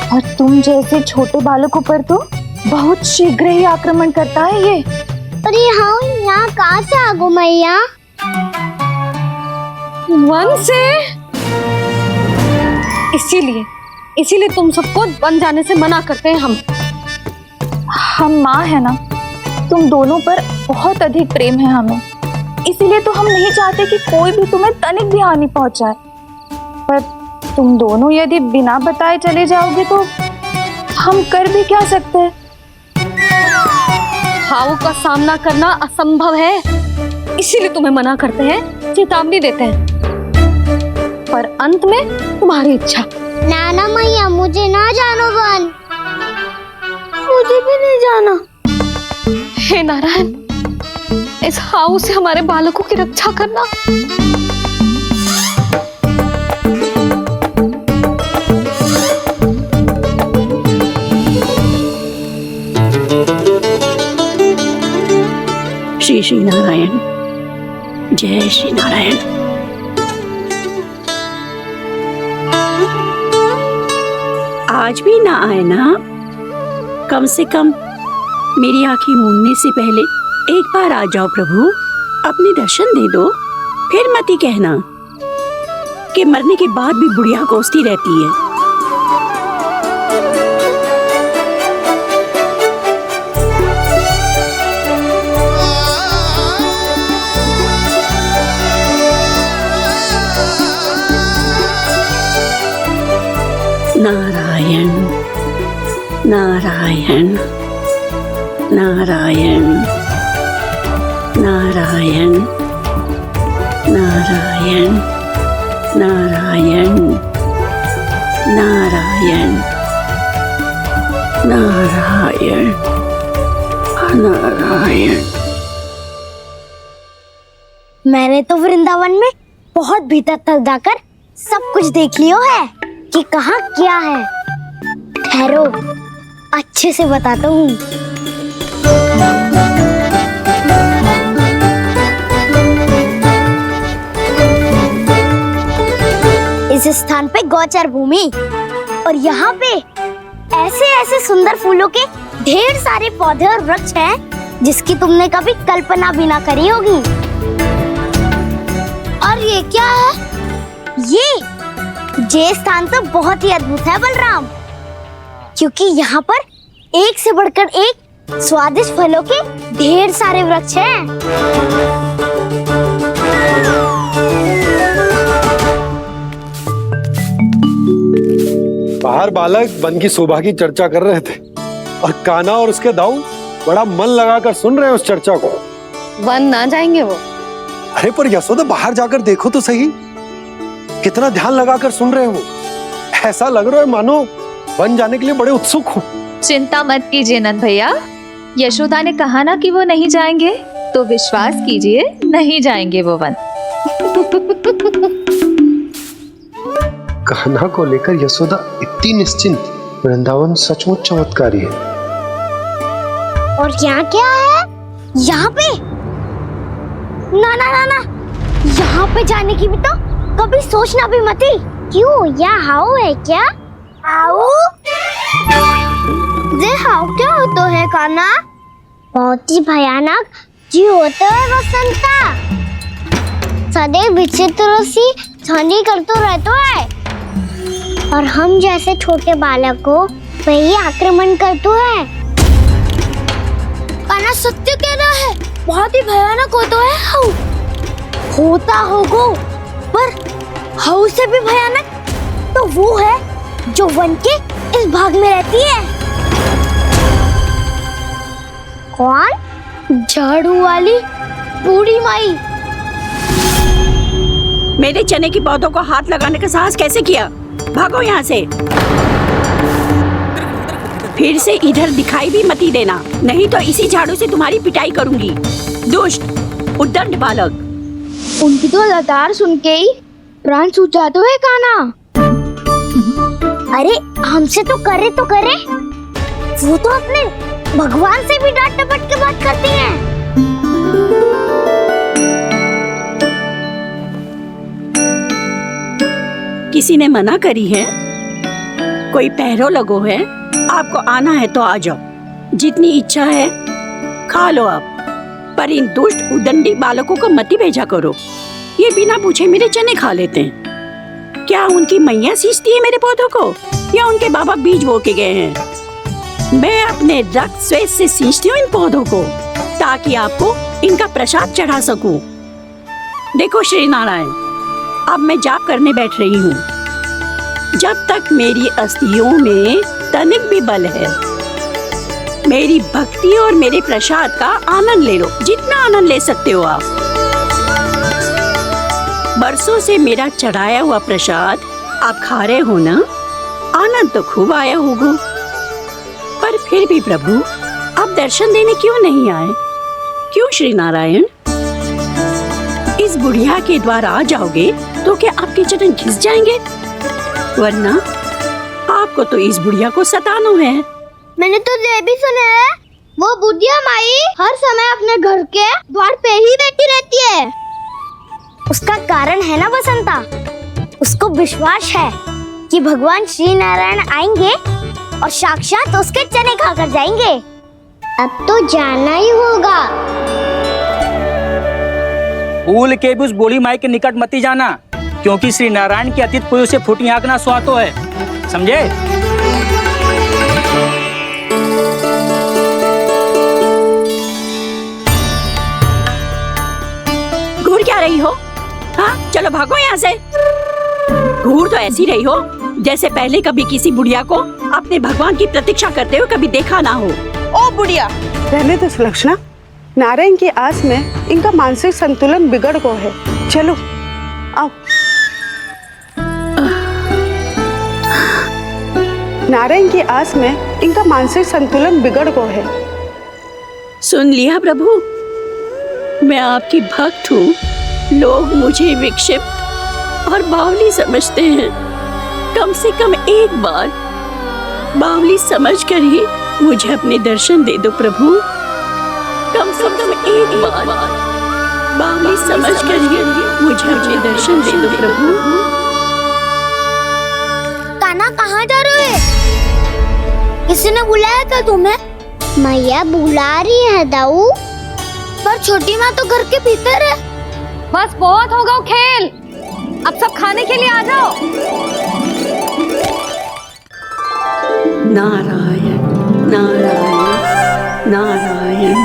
और तुम जैसे छोटे बालकों पर तो बहुत शीघ्र ही आक्रमण करता है ये। अरे हाँ, यहाँ कहाँ से आ गो मैया? वन से। इसीलिए तुम सबको वन जाने से मना करते हैं हम माँ है ना, तुम दोनों पर बहुत अधिक प्रेम है हमें, इसीलिए तो हम नहीं चाहते कि कोई भी तुम्हें तनिक भी हानि पहुंचाए। पर तुम दोनों यदि बिना बताए चले जाओगे तो हम कर भी क्या सकते हैं? हाउ का सामना करना असंभव है, इसीलिए तुम्हें मना करते हैं, चेतावनी देते हैं। पर अंत में तुम्हारी इच्छा। नाना मैया, मुझे ना जानो वन। मुझे भी नहीं जाना। हे नारायण, इस हाउ से हमारे बालकों की रक्षा करना। श्री श्री नारायण, जय श्री नारायण। आज भी ना आए ना? कम से कम मेरी आंखें मूंदने से पहले एक बार आ जाओ प्रभु, अपने दर्शन दे दो। फिर मत ही कहना कि मरने के बाद भी बुढ़िया कोसती रहती है। नारायण नारायण नारायण नारायण नारायण नारायण नारायण नारायण नारायण। मैंने तो वृंदावन में बहुत भीतर तक जाकर सब कुछ देख लियो है कि कहाँ क्या है। ठहरो, अच्छे से बताता हूँ। इस स्थान पे गौचर भूमि, और यहाँ पे ऐसे ऐसे सुंदर फूलों के ढेर सारे पौधे और वृक्ष हैं जिसकी तुमने कभी कल्पना भी ना करी होगी। और ये क्या है? ये स्थान तो बहुत ही अद्भुत है बलराम, क्योंकि यहाँ पर एक से बढ़कर एक स्वादिष्ट फलों के ढेर सारे वृक्ष हैं। बाहर बालक वन की शोभा की चर्चा कर रहे थे और कान्हा और उसके दाऊ बड़ा मन लगाकर सुन रहे हैं उस चर्चा को। वन ना जाएंगे वो। अरे पर यशोदा, बाहर जाकर देखो तो सही, कितना ध्यान लगाकर सुन रहे हो। ऐसा लग रहा है मानो वन जाने के लिए बड़े उत्सुक हो। चिंता मत कीजिए नंद भैया, यशोदा ने कहा ना कि वो नहीं जाएंगे, तो विश्वास कीजिए नहीं जाएंगे वो वन। कान्हा को लेकर यशोदा इतनी निश्चिंत, वृंदावन सचमुच चमत्कारी है। और यहाँ क्या है? यहाँ पे ना ना ना ना, यहाँ पे जाने की भी तो कभी सोचना भी मत ही। क्यों, यहाँ हाउ है क्या? हाउ? ये हाउ क्या होता है कान्हा? बहुत ही भयानक जी होता है वसंता, सदैव विचित्र सी ध्वनि करते रहता है, और हम जैसे छोटे बालक को वही आक्रमण करते है। कान्हा सत्य कह रहा है, बहुत ही भयानक होता है हाउ। होता होगा, पर हाउ से भी भयानक तो वो है जो वन के इस भाग में रहती है। कौन? झाड़ू वाली बूढ़ी माई। मेरे चने की पौधों को हाथ लगाने का साहस कैसे किया? भागो यहाँ से। फिर से इधर दिखाई भी मत देना, नहीं तो इसी झाड़ू से तुम्हारी पिटाई करूंगी। दुष्ट उद्दंड बालक। उनकी तो लतार सुन के ही प्राण सूझ जाते हैं कान्हा। अरे हमसे तो करे, वो तो अपने भगवान से भी डांट डपट के बात करती हैं। किसी ने मना करी है? कोई पहरो लगो है, आपको आना है तो आ जाओ, जितनी इच्छा है खा लो आप, पर इन दुष्ट उदंडी बालकों को मत ही भेजा करो। ये बिना पूछे मेरे चने खा लेते हैं। क्या उनकी मैया सींचती है मेरे पौधों को, या उनके बाबा बीज बो के गए हैं? मैं अपने रक्त स्वेद से सींचती हूँ इन पौधों को, ताकि आपको इनका प्रसाद चढ़ा सकूं। देखो श्री नारायण, अब मैं जाप करने बैठ रही हूँ। जब तक मेरी अस्थियों में तनिक भी बल है, मेरी भक्ति और मेरे प्रसाद का आनंद ले लो, जितना आनंद ले सकते हो आप। बरसों से मेरा चढ़ाया हुआ प्रसाद आप खा रहे हो ना, आनंद तो खूब आया होगा। पर फिर भी प्रभु, आप दर्शन देने क्यों नहीं आए? क्यों श्री नारायण? इस बुढ़िया के द्वार आ जाओगे तो क्या आपके चरण घिस जाएंगे? वरना आपको तो इस बुढ़िया को सताना है। मैंने तो ये भी सुना है, वो बुढ़िया माई हर समय अपने घर के द्वार पे ही बैठी रहती है। उसका कारण है ना बसंता, उसको विश्वास है कि भगवान श्री नारायण आएंगे और साक्षात उसके चने खाकर जाएंगे। अब तो जाना ही होगा। भूल के भी उस बूढ़ी माई के निकट मत ही जाना, क्योंकि श्री नारायण की अतीत कोई उसे फूटी आंख ना सुहातो है, समझे? घूर क्या रही हो? हाँ, चलो भागो यहाँ से। घूर तो ऐसी रही हो जैसे पहले कभी किसी बुढ़िया को अपने भगवान की प्रतीक्षा करते हुए कभी देखा ना हो। ओ बुढ़िया, रहने दो सुलक्षणा। नारायण की आस में इनका मानसिक संतुलन बिगड़ गया है। चलो आओ। नारायण की आस में इनका मानसिक संतुलन बिगड़ गया है। सुन लिया प्रभु, मैं आपकी भक्त हूँ। लोग मुझे विक्षिप्त और बावली समझते हैं। कम से कम एक बार बावली समझकर ही मुझे अपने दर्शन दे दो प्रभु। कम से कम एक बार बावली समझकर ही मुझे अपने दर्शन दे दो प्रभु। कान्हा कहाँ जा रहे हो? किसी ने बुलाया था तुम्हें? मैया बुला रही है दाऊ, पर छोटी माँ तो घर के भीतर है। बस बहुत हो गया खेल, अब सब खाने के लिए आ जाओ। नारायण नारायण नारायण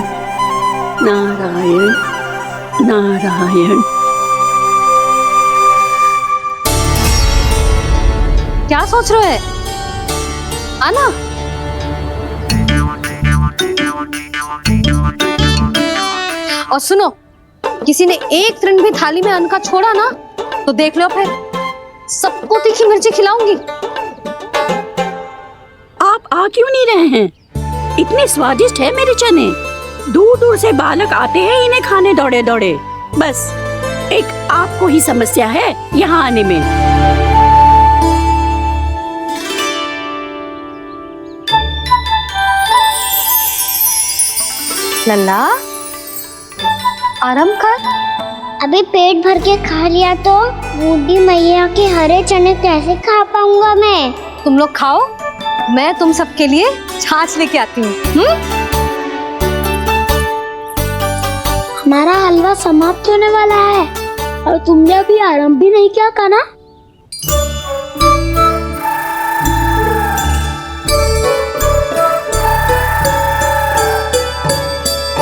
नारायण नारायण। क्या सोच रहे हैं? आना। और सुनो, किसी ने एक तृण भी थाली में अन्न का छोड़ा ना, तो देख लो फिर सबको तीखी मिर्ची खिलाऊंगी। आप आ क्यों नहीं रहे हैं? इतने स्वादिष्ट है मेरे चने। दूर दूर से बालक आते हैं इन्हें खाने दौड़े दौड़े। बस एक आपको ही समस्या है यहाँ आने में। लल्ला, आराम कर। अभी पेट भर के खा लिया तो बूढ़ी मैया के हरे चने कैसे खा पाऊंगा मैं? तुम लोग खाओ, मैं तुम सबके लिए छाछ लेके आती हूँ। हमारा हलवा समाप्त होने वाला है और तुमने अभी आराम भी नहीं किया कान्हा।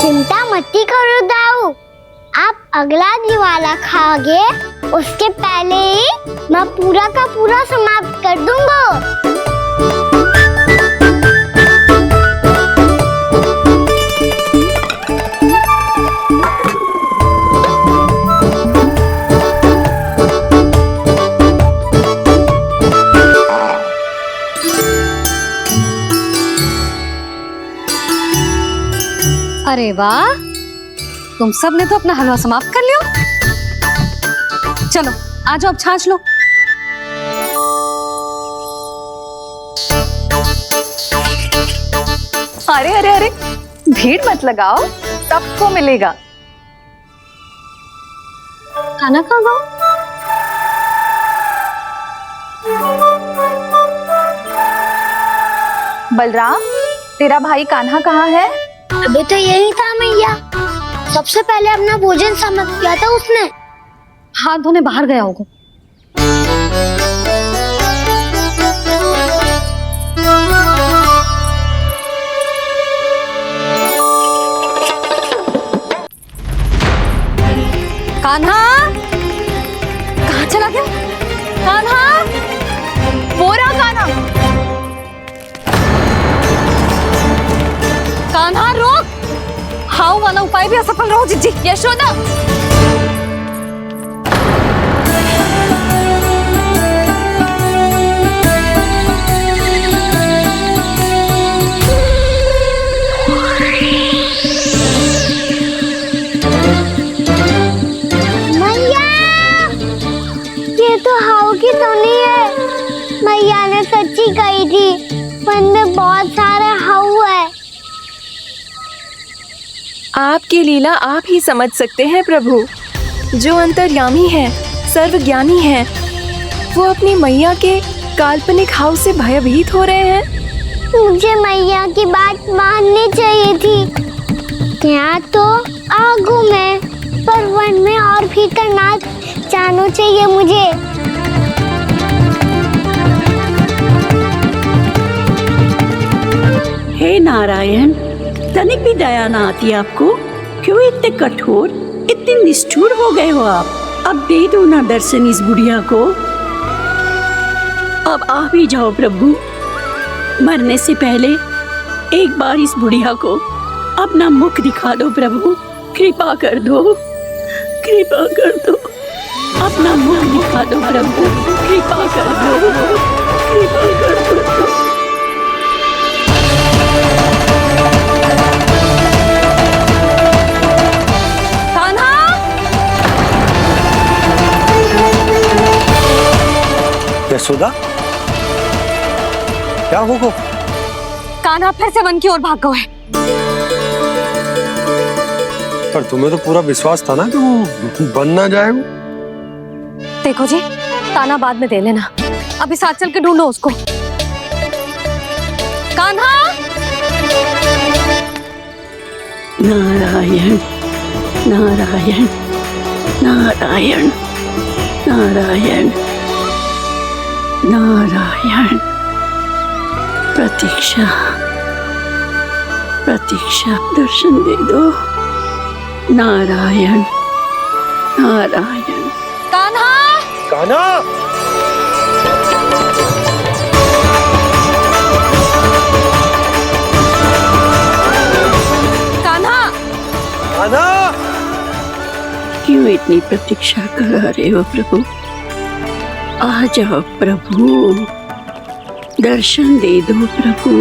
चिंता मत करो दाऊ, आप अगला दिवाला खाओगे उसके पहले ही मैं पूरा का पूरा समाप्त कर दूंगा। अरे वाह, तुम सब ने तो अपना हलवा समाप्त कर लिया। चलो आ जाओ, अब छाछ लो। अरे अरे अरे, भीड़ मत लगाओ, सबको मिलेगा। खाना खा गो। बलराम, तेरा भाई कान्हा कहाँ है? अभी तो यही था मैया। सबसे पहले अपना भोजन समाप्त किया था उसने। हाथ धोने बाहर गया होगा। कान्हा, कहाँ चला गया? कान्हा, वो रहा कान्हा। कान्हा रोक! हाउ वाला उपाय भी असफल रहो जिज्जी। यशोदा, मैया, ये तो हाउ की सोनी है। मैया ने सच्ची कही थी, वन में बहुत सारे हाउ है। आपकी लीला आप ही समझ सकते हैं प्रभु। जो अंतर्यामी है, सर्वज्ञानी है, वो अपनी मैया के काल्पनिक हाव से भयभीत हो रहे हैं। मुझे मैया की बात माननी चाहिए थी। यहाँ तो आगू में, पर वन में और भीतर ना जाना चाहिए मुझे। हे नारायण, तनिक भी दया ना आती आपको? क्यों इतने कठोर, इतने निष्ठुर हो गए हो आप? अब दे दो ना दर्शन इस बुढ़िया को। अब आ भी जाओ प्रभु। मरने से पहले एक बार इस बुढ़िया को अपना मुख दिखा दो प्रभु। कृपा कर दो, कृपा कर दो। अपना मुख दिखा दो प्रभु। कृपा कर दो, कृपा कर दो। यशोदा, क्या होगा? कान्हा फिर से वन की ओर भाग गया है। पर तुम्हें तो पूरा विश्वास था ना कि वो बन ना जाए। देखो जी, ताना बाद में दे लेना, अभी साथ चल के ढूंढो उसको। कान्हा, नारायण नारायण नारायण नारायण नारायण। प्रतीक्षा प्रतीक्षा, दर्शन दे दो। नारायण नारायण। कान्हा, कान्हा, कान्हा, कान्हा। क्यों इतनी प्रतीक्षा करा रहे हो प्रभु? आ जाओ प्रभु, दर्शन दे दो प्रभु।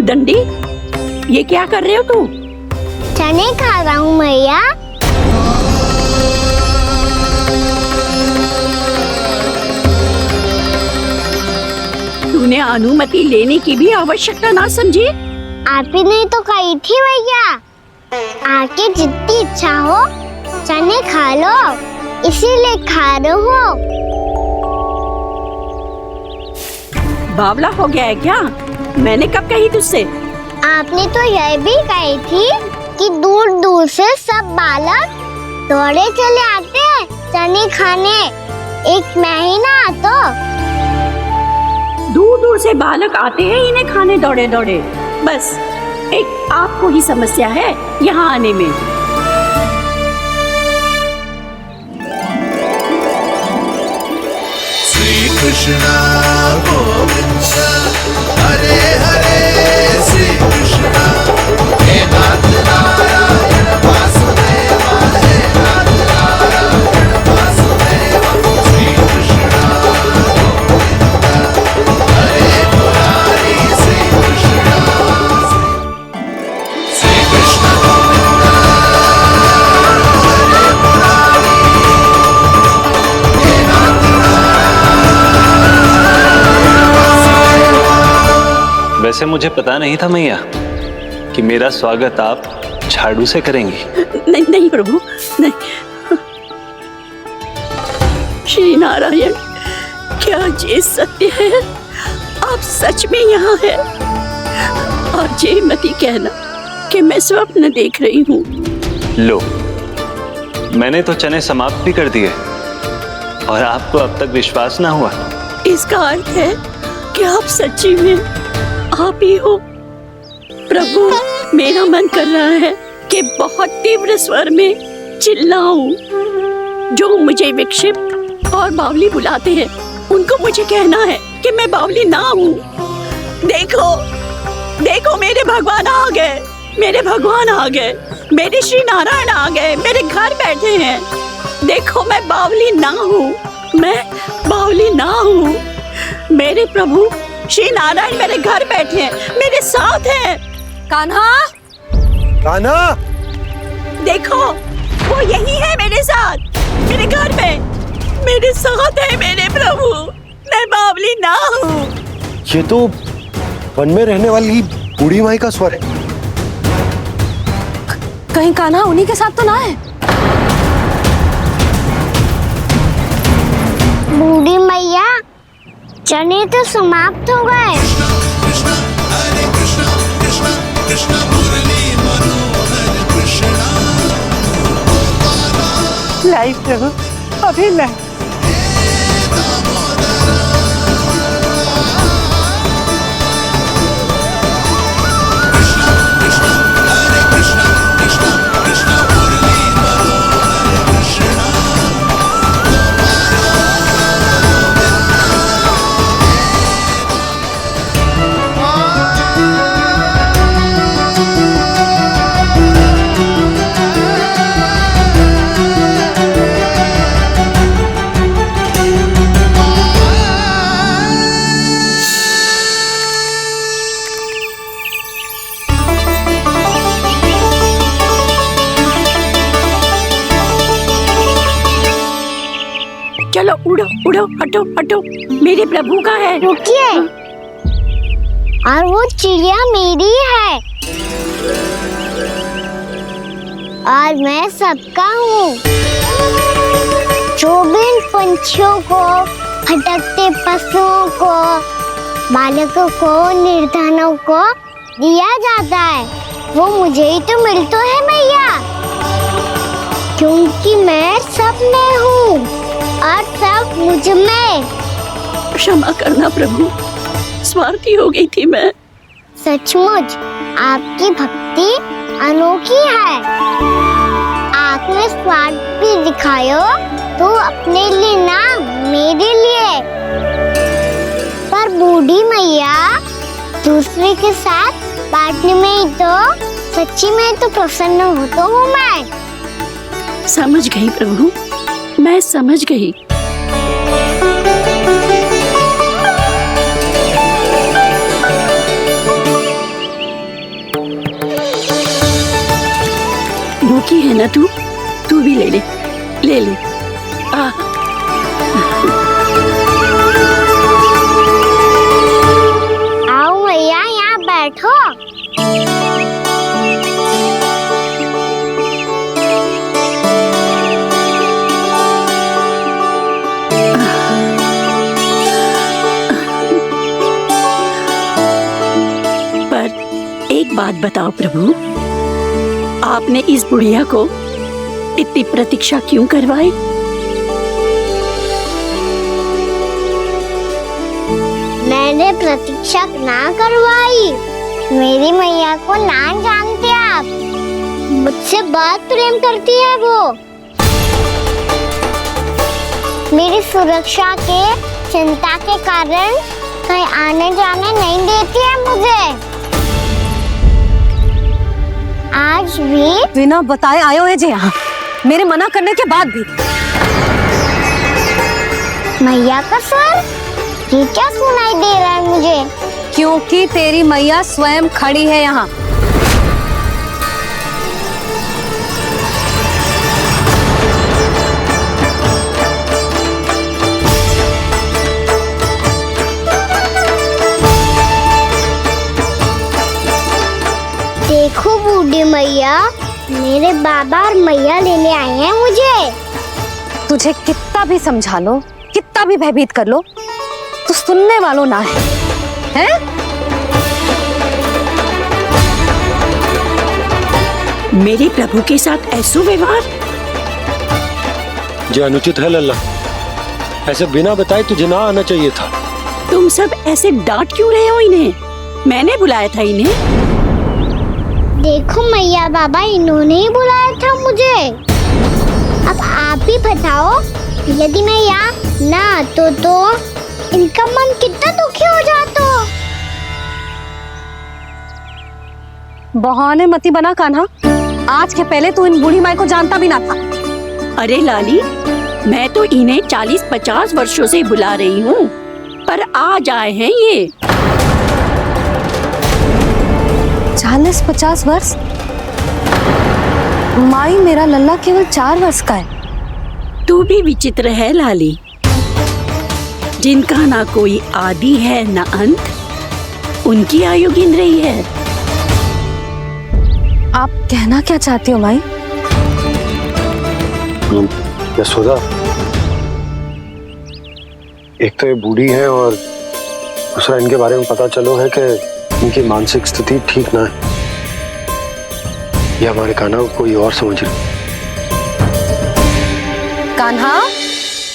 दंडी, ये क्या कर रहे हो तू? चने खा रहा हूँ मैया। तूने अनुमति लेने की भी आवश्यकता ना समझी? आप ही ने तो कही थी भैया, आके जितनी इच्छा हो चने खा लो, इसीलिए खा रहे हो। बावला हो गया है क्या? मैंने कब कही तुझसे? आपने तो यह भी कही थी कि दूर दूर से सब बालक दौड़े चले आते हैं चने खाने, एक महीना तो दूर दूर से बालक आते हैं इन्हें खाने दौड़े दौड़े। बस एक आपको ही समस्या है यहाँ आने में। श्री कृष्णा गोविंद हरे हरे श्री कृष्णा हे नाथ नारायण वासुदेव हे नाथ नारायण वासुदेव श्री कृष्णा गोविंद हरे मुरारी श्री कृष्णा गोविंद हरे मुरारी हे नाथ वैसे मुझे पता नहीं था मैया कि मेरा स्वागत आप झाड़ू से करेंगी। नहीं नहीं प्रभु, नहीं। श्री नारायण, क्या ये सत्य है? आप सच में यहाँ हैं? और ये मती कहना कि मैं स्वप्न देख रही हूँ। लो, मैंने तो चने समाप्त भी कर दिए और आपको अब तक विश्वास ना हुआ। इसका अर्थ है कि आप सच्ची में आप ही हो। प्रभु, मेरा मन कर रहा है कि बहुत तीव्र स्वर में चिल्लाऊं। जो मुझे विक्षिप्त और बावली बुलाते हैं उनको मुझे कहना है कि मैं बावली ना हूँ। देखो देखो, मेरे भगवान आ गए, मेरे भगवान आ गए, मेरे श्री नारायण आ गए, मेरे घर बैठे हैं। देखो, मैं बावली ना हूँ, मैं बावली ना हूँ। मेरे प्रभु श्री नारायण मेरे घर बैठे हैं, मेरे साथ हैं। कान्हा, कान्हा, देखो, वो यही है मेरे साथ, मेरे घर में, मेरे साथ है मेरे प्रभु। मैं बावली ना हूँ। ये तो वन में रहने वाली बूढ़ी माई का स्वर है। कहीं कान्हा उन्हीं के साथ तो ना है? बूढ़ी मैया, चने तो समाप्त हो गए। कृष्णा हरे कृष्णा कृष्णा कृष्णा मुरली मनोहर कृष्णा लाई प्रभु, अभी लाई। हरे कृष्णा कृष्णा कृष्णा मुरली मनोहर कृष्णा चलो उड़ो उड़ो, हटो हटो, मेरे प्रभु का है। रुकिए, और वो चिड़िया मेरी है और मैं सबका हूँ। जो भी इन पंछियों को, भटकते पशुओं को, बालकों को, निर्धनों को दिया जाता है, वो मुझे ही तो मिलता है मैया, क्योंकि मैं सब में हूँ और सब मुझ में। क्षमा करना प्रभु, स्वार्थी हो गई थी मैं। सचमुच आपकी भक्ति अनोखी है। आपने स्वार्थ भी दिखायो तो अपने लिए ना, मेरे लिए। पर बूढ़ी मैया, दूसरे के साथ बांटने में ही तो सच्ची में तो प्रसन्न होता हूँ मैं। समझ गई प्रभु, मैं समझ गई। भूखी है ना तू भी ले ले, ले ले। आओ मैया, यहाँ बैठो। पर एक बात बताओ प्रभु, आपने इस बुढ़िया को इतनी प्रतीक्षा क्यों करवाई? मैंने प्रतीक्षा ना करवाई। मेरी मैया को ना जानते आप, मुझसे बहुत प्रेम करती है वो। मेरी सुरक्षा के चिंता के कारण कहीं आने जाने नहीं देती है मुझे। आज भी बिना बताए आए हुए जी यहाँ, मेरे मना करने के बाद भी। मैया का स्वर, ये क्या सुनाई दे रहा है मुझे? क्योंकि तेरी मैया स्वयं खड़ी है यहाँ। देखो बूढ़ी मैया, मेरे बाबा और मैया लेने आए हैं मुझे। तुझे कितना भी समझा लो, कितना भी भयभीत कर लो, तो सुनने वालों ना है, हैं? मेरे प्रभु के साथ ऐसा व्यवहार जो अनुचित है लल्ला। ऐसे बिना बताए तुझे ना आना चाहिए था। तुम सब ऐसे डांट क्यों रहे हो इन्हें? मैंने बुलाया था इन्हें। देखो मैया बाबा, इन्होंने ही बुलाया था मुझे। अब आप ही बताओ, यदि मैं यहाँ ना आतो तो इनका मन कितना दुखी हो जाता। बहाने मती बना कान्हा, आज के पहले तू इन बूढ़ी माई को जानता भी ना था। अरे लाली, मैं तो इन्हें 40-50 वर्षों से बुला रही हूँ, पर आज आए हैं ये। 40-50 वर्ष? माई, मेरा लल्ला केवल 4 वर्ष का है। तू भी विचित्र है लाली, जिनका ना कोई आदि है ना अंत, उनकी आयु गिन रही है। आप कहना क्या चाहती हो माई? यशोदा, एक तो ये बूढ़ी है और दूसरा इनके बारे में पता चलो है कि इनकी मानसिक स्थिति ठीक ना है। ये हमारे कान्हा को कोई और समझ रही। कान्हा,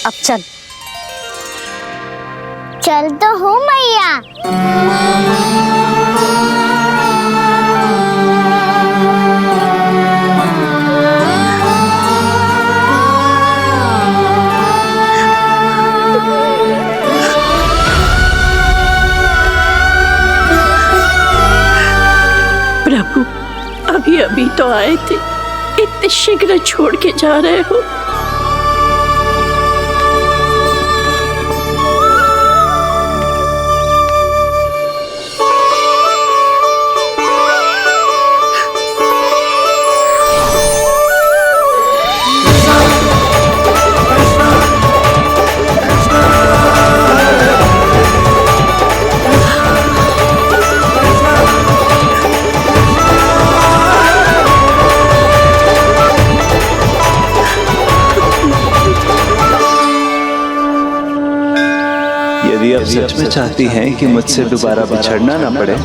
अब चल। चल तो हूँ मैया। प्रभु, अभी अभी तो आए थे, इतने शीघ्र छोड़ के जा रहे हो? यदि आप सच में चाहती हैं कि मुझसे दोबारा बिछड़ना ना पड़े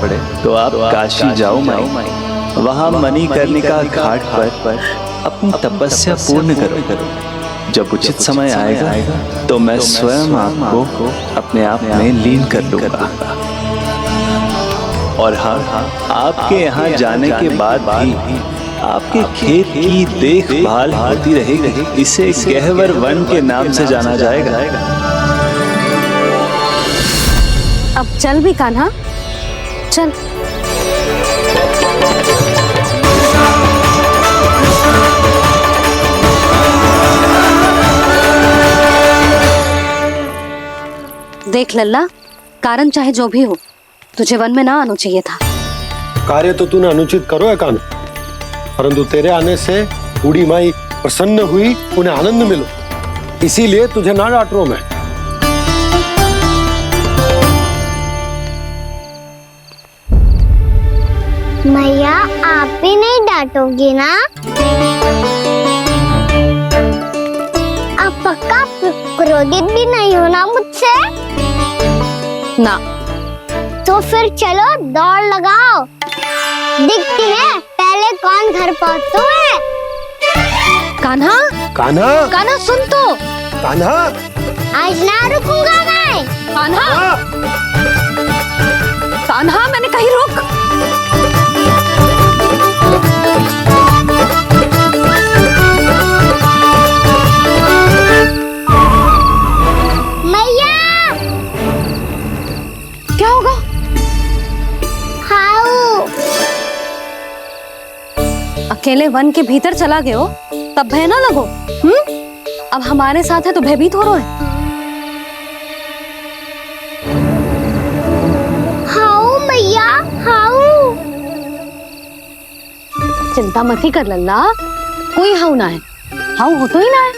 तो आप काशी जाओ माई। वहाँ मणिकर्णिका घाट पर अपनी तपस्या पूर्ण करो। जब उचित समय आएगा तो मैं स्वयं आपको अपने आप में लीन कर लूंगा। और हाँ, आपके यहाँ जाने के बाद भी आपके खेत की देखभाल होती रहेगी। इसे गहवर वन के नाम से जाना जाएगा। अब चल भी कान्हा, चल। देख लल्ला, कारण चाहे जो भी हो, तुझे वन में ना आना चाहिए था। कार्य तो तूने अनुचित करो है कान्हा, परंतु तेरे आने से बूढ़ी माई प्रसन्न हुई, उन्हें आनंद मिलो, इसीलिए तुझे ना डांट रहा हूं मैं। मैया, आप भी नहीं डांटोगी ना? आप पक्का क्रोधित भी नहीं हो ना मुझसे? ना। तो फिर चलो दौड़ लगाओ, दिखती है पहले कौन घर पहुंचता है। कान्हा, कान्हा, कान्हा सुन तो। कान्हा, आज ना रुकूंगा मैं। कान्हा, कान्हा, मैंने कहीं रोक। मैया, अकेले वन के भीतर चला गए हो तब भय ना लगो। अब हमारे साथ है तो भयभीत हो रहे हो। हाउ मैया हाउ। चिंता मत ही कर लल्ला, कोई हाउ ना है, हाउ हो तो ही ना है।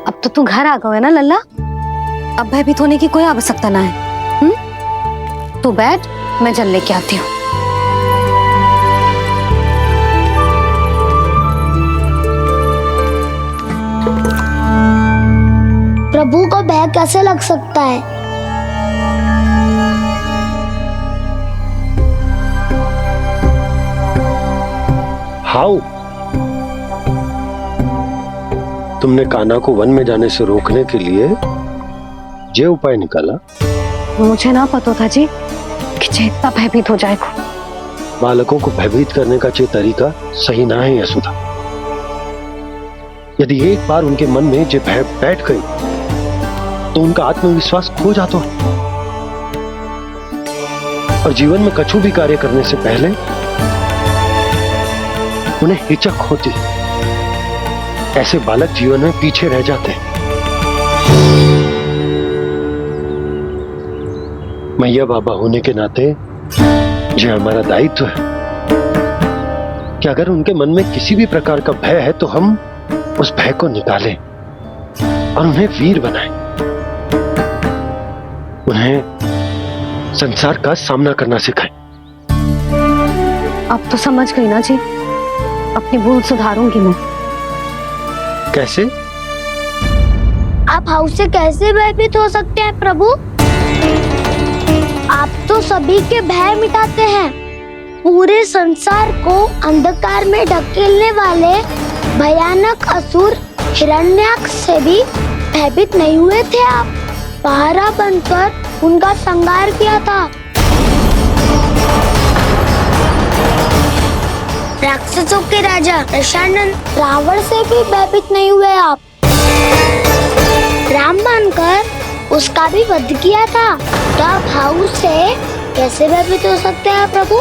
अब तो तू घर आ गए ना लल्ला, अब भयभीत होने की कोई आवश्यकता ना है। तू बैठ, मैं जल लेके आती हूँ। प्रभु को भय कैसे लग सकता है? हाउ? तुमने कान्हा को वन में जाने से रोकने के लिए ये उपाय निकाला? मुझे ना पता था जी कि जे इतना भयभीत हो जाएगा। बालकों को भयभीत करने का ये तरीका सही ना है यशोदा। यदि एक बार उनके मन में ये भय बैठ गई तो उनका आत्मविश्वास खो जाता है और जीवन में कछु भी कार्य करने से पहले उन्हें हिचक होती। ऐसे बालक जीवन में पीछे रह जाते हैं। मैया बाबा होने के नाते यह हमारा दायित्व है कि अगर उनके मन में किसी भी प्रकार का भय है तो हम उस भय को निकालें और उन्हें वीर बनाएं, उन्हें संसार का सामना करना सिखाएं। अब तो समझ गई ना जी, अपनी भूल सुधारूंगी मैं। कैसे? आप हाउ से कैसे भयभीत हो सकते हैं प्रभु? आप तो सभी के भय मिटाते हैं। पूरे संसार को अंधकार में ढकेलने वाले भयानक असुर हिरण्याक्ष से भी भयभीत नहीं हुए थे आप। पहरा बनकर उनका संहार किया था। राक्षसों के राजा दशानन रावण से भी भयभीत नहीं हुए आप। राम बनकर उसका भी वध किया था। तो आप हाउ से कैसे भयभीत हो सकते हैं प्रभु?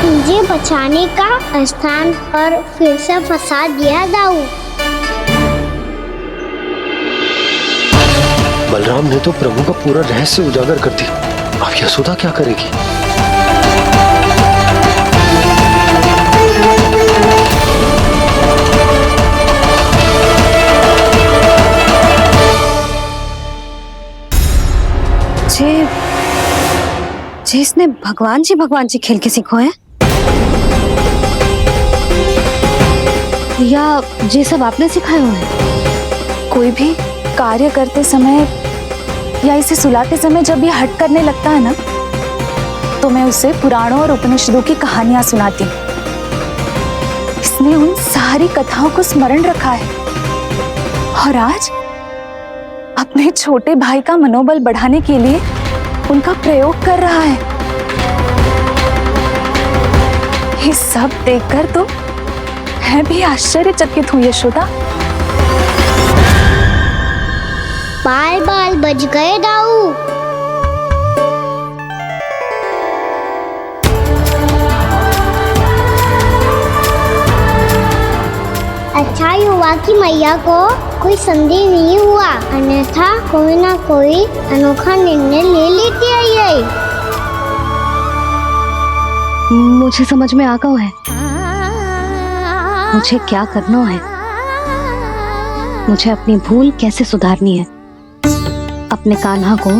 मुझे बचाने का स्थान पर फिर से फंसा दिया दाऊ। बलराम ने तो प्रभु का पूरा रहस्य उजागर कर दिया। अब यशोदा क्या करेगी? इसने भगवान जी खेल के सीखो है या ये सब आपने सिखाए हुए हैं? कोई भी कार्य करते समय या इसे सुलाते समय जब ये हट करने लगता है ना, तो मैं उसे पुराणों और उपनिषदों की कहानियां सुनाती हूँ। इसने उन सारी कथाओं को स्मरण रखा है और आज अपने छोटे भाई का मनोबल बढ़ाने के लिए उनका प्रयोग कर रहा है। ये सब देखकर तो मैं भी आश्चर्यचकित हूँ यशोदा। बाल बाल बज गए दाऊ। अच्छा ही हुआ कि मैया को कोई संदेह नहीं हुआ, अन्यथा कोई ना कोई अनोखा निर्णय ले लेती है ये। मुझे समझ में आ गया है मुझे क्या करना है। मुझे अपनी भूल कैसे सुधारनी है, अपने कान्हा को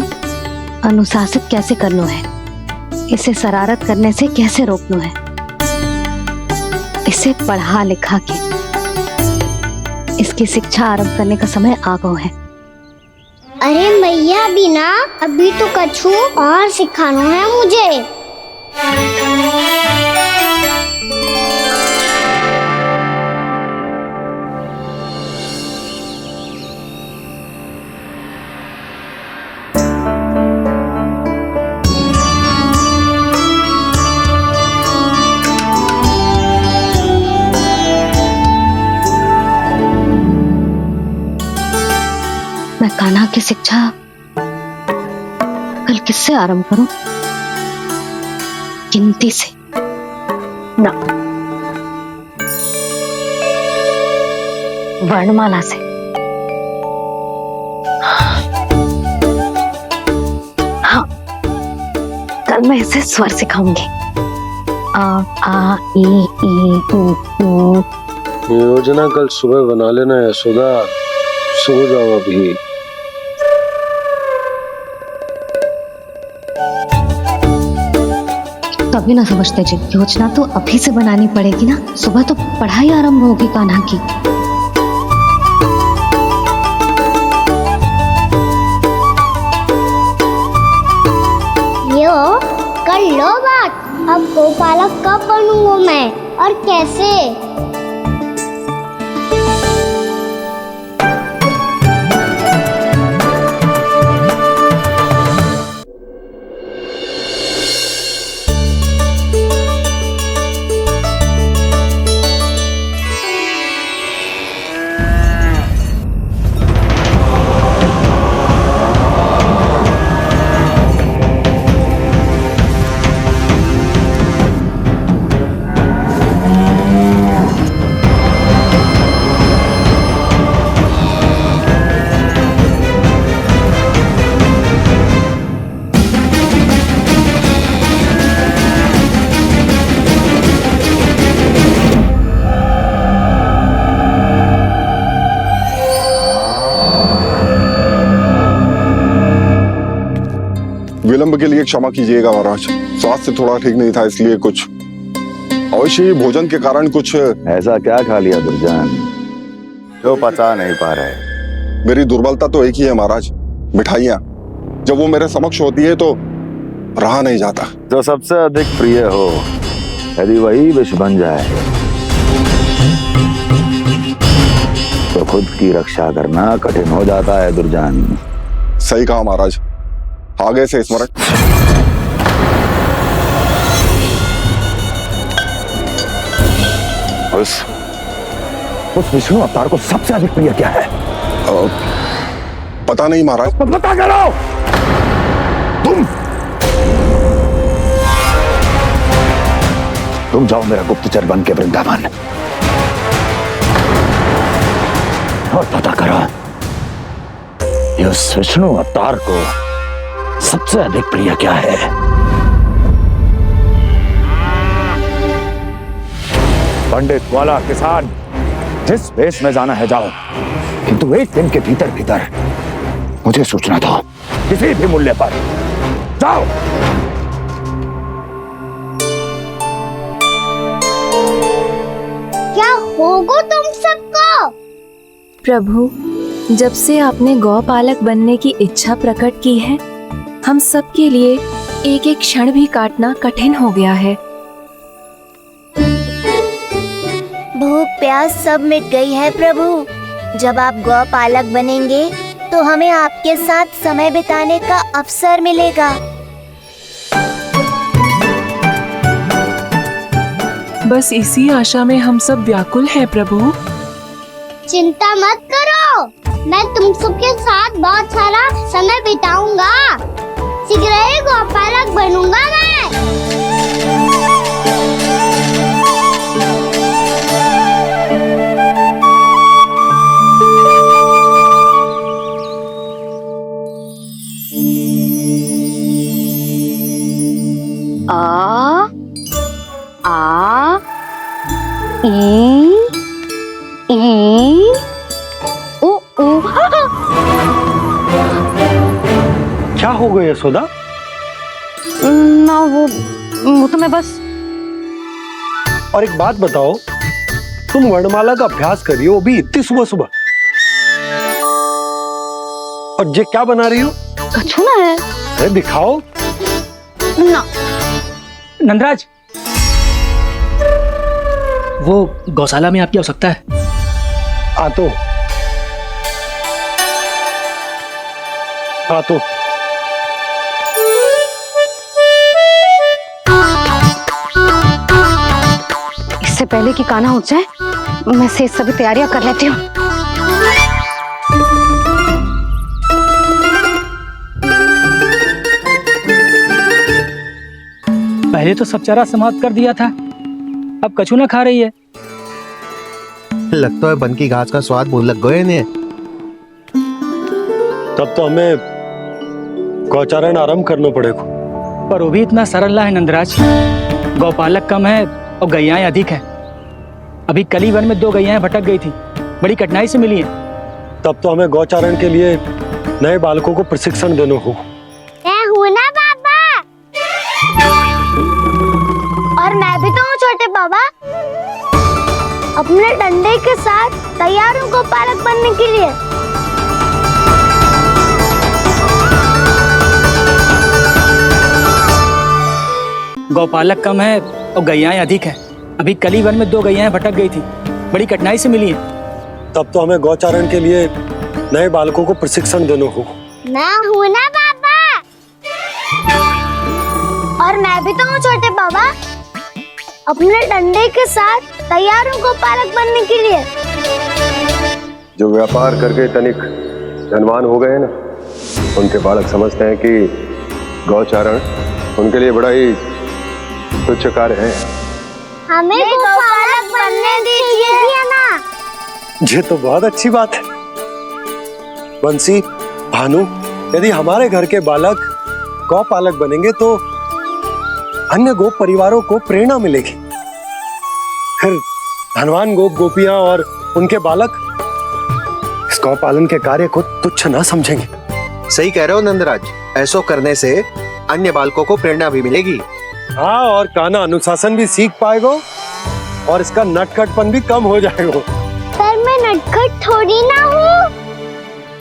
अनुशासित कैसे करना है, इसे शरारत करने से कैसे रोकना है, इसे पढ़ा लिखा के इसकी शिक्षा आरंभ करने का समय आ गया है। अरे मैया बिना अभी तो कछु और सिखाना है मुझे। की शिक्षा कल किससे आरंभ करूं? गिनती से ना, वर्णमाला से। हाँ, कल मैं इसे स्वर सिखाऊंगी। आ आ ई ई ऊ। योजना कल सुबह बना लेना यशोदा, सो जाओ अभी। तभी ना समझते जी, योजना तो अभी से बनानी पड़ेगी ना, सुबह तो पढ़ाई आरंभ होगी कान्हा की। यो कर लो बात, अब गोपालक कब बनूंगा मैं और कैसे? विलंब के लिए क्षमा कीजिएगा महाराज, स्वास्थ्य थोड़ा ठीक नहीं था इसलिए कुछ अवश्य ही भोजन के कारण कुछ। ऐसा क्या खा लिया दुर्जन जो पचा नहीं पा रहे? मेरी दुर्बलता तो एक ही है महाराज, मिठाइयाँ। जब वो मेरे समक्ष होती है तो रहा नहीं जाता। जो सबसे अधिक प्रिय हो यदि वही विष बन जाए तो खुद की रक्षा करना कठिन हो जाता है दुर्जन। सही कहा महाराज, आगे से स्मरण। उस विष्णु अवतार को सबसे अधिक प्रिय क्या है? पता नहीं महाराज। पता करो तुम जाओ मेरा गुप्तचर बन के वृंदावन और पता करो उस विष्णु अवतार को सबसे अधिक प्रिय क्या है। पंडित वाला किसान जिस वेश में जाना है जाओ, किंतु एक दिन के भीतर भीतर मुझे सूचना दो, किसी भी मूल्य पर जाओ। क्या होगा तुम सबको? प्रभु, जब से आपने गौपालक बनने की इच्छा प्रकट की है, हम सब के लिए एक एक क्षण भी काटना कठिन हो गया है। भूख प्यास सब मिट गई है प्रभु। जब आप गौपालक बनेंगे तो हमें आपके साथ समय बिताने का अवसर मिलेगा। बस इसी आशा में हम सब व्याकुल हैं प्रभु। चिंता मत करो, मैं तुम सबके साथ बहुत सारा समय बिताऊंगा। शीघ्र ही गोपालक बनूंगा मैं। आ आ ई ई ओ ओ। क्या हो गया यशोदा? ना वो तो मैं बस। और एक बात बताओ, तुम वर्णमाला का अभ्यास कर रही हो, वो भी इतनी सुबह सुबह, और ये क्या बना रही हो? कछु ना है। अरे दिखाओ ना। नंदराज, वो गौशाला में आपकी आवश्यकता है। आ तो इससे पहले कि कान्हा उठ जाए, मैं से सभी तैयारियां कर लेती हूँ। पहले तो सब चारा समाप्त कर दिया था, अब कछु ना खा रही है। लगता है बन की घास का स्वाद भूल लग गए इन्हें। तब तो हमें गौचारण आरंभ करना पड़ेगा। पर वो भी इतना सरल ना है नंदराज। गौपालक कम है और गैयाएं अधिक है। अभी कली वन में 2 गैयाएं भटक गई थी, बड़ी कठिनाई से मिली है। तब तो हमें गौचारण के लिए नए बालकों को प्रशिक्षण देना होगा। मैं हूँ ना बाबा, और मैं भी तो हूँ छोटे बाबा। अपने डंडे के साथ तैयार हूँ गोपालक बनने के लिए। गौपालक कम है और गैयाएं अधिक है। अभी कली वन में 2 गैयाएं भटक गई थी, बड़ी कठिनाई से मिली है। तब तो हमें गौचारण के लिए नए बालकों को प्रशिक्षण देना होगा। मैं हूँ ना बाबा, और मैं भी तो हूँ छोटे बाबा। अपने डंडे के साथ तैयार हूँ गोपालक बनने के लिए। जो व्यापार करके तनिक धनवान हो गए ना, उनके बालक समझते हैं कि गौचारण उनके लिए बड़ा ही तुच्छ कार्य है। हमें गोपालक बनने दीजिए ना। ये तो बहुत अच्छी बात है। बंसी, भानु, यदि हमारे घर के बालक गौपालक बनेंगे तो अन्य गोप परिवारों को प्रेरणा मिलेगी। फिर धनवान गोप गोपियां और उनके बालक इस गौपालन के कार्य को तुच्छ ना समझेंगे। सही कह रहे हो नंदराज, ऐसा करने से अन्य बालकों को प्रेरणा भी मिलेगी। हाँ, और कान्हा अनुशासन भी सीख पाएगा और इसका नटखटपन भी कम हो जाएगा। पर मैं नटखट थोड़ी ना हूँ।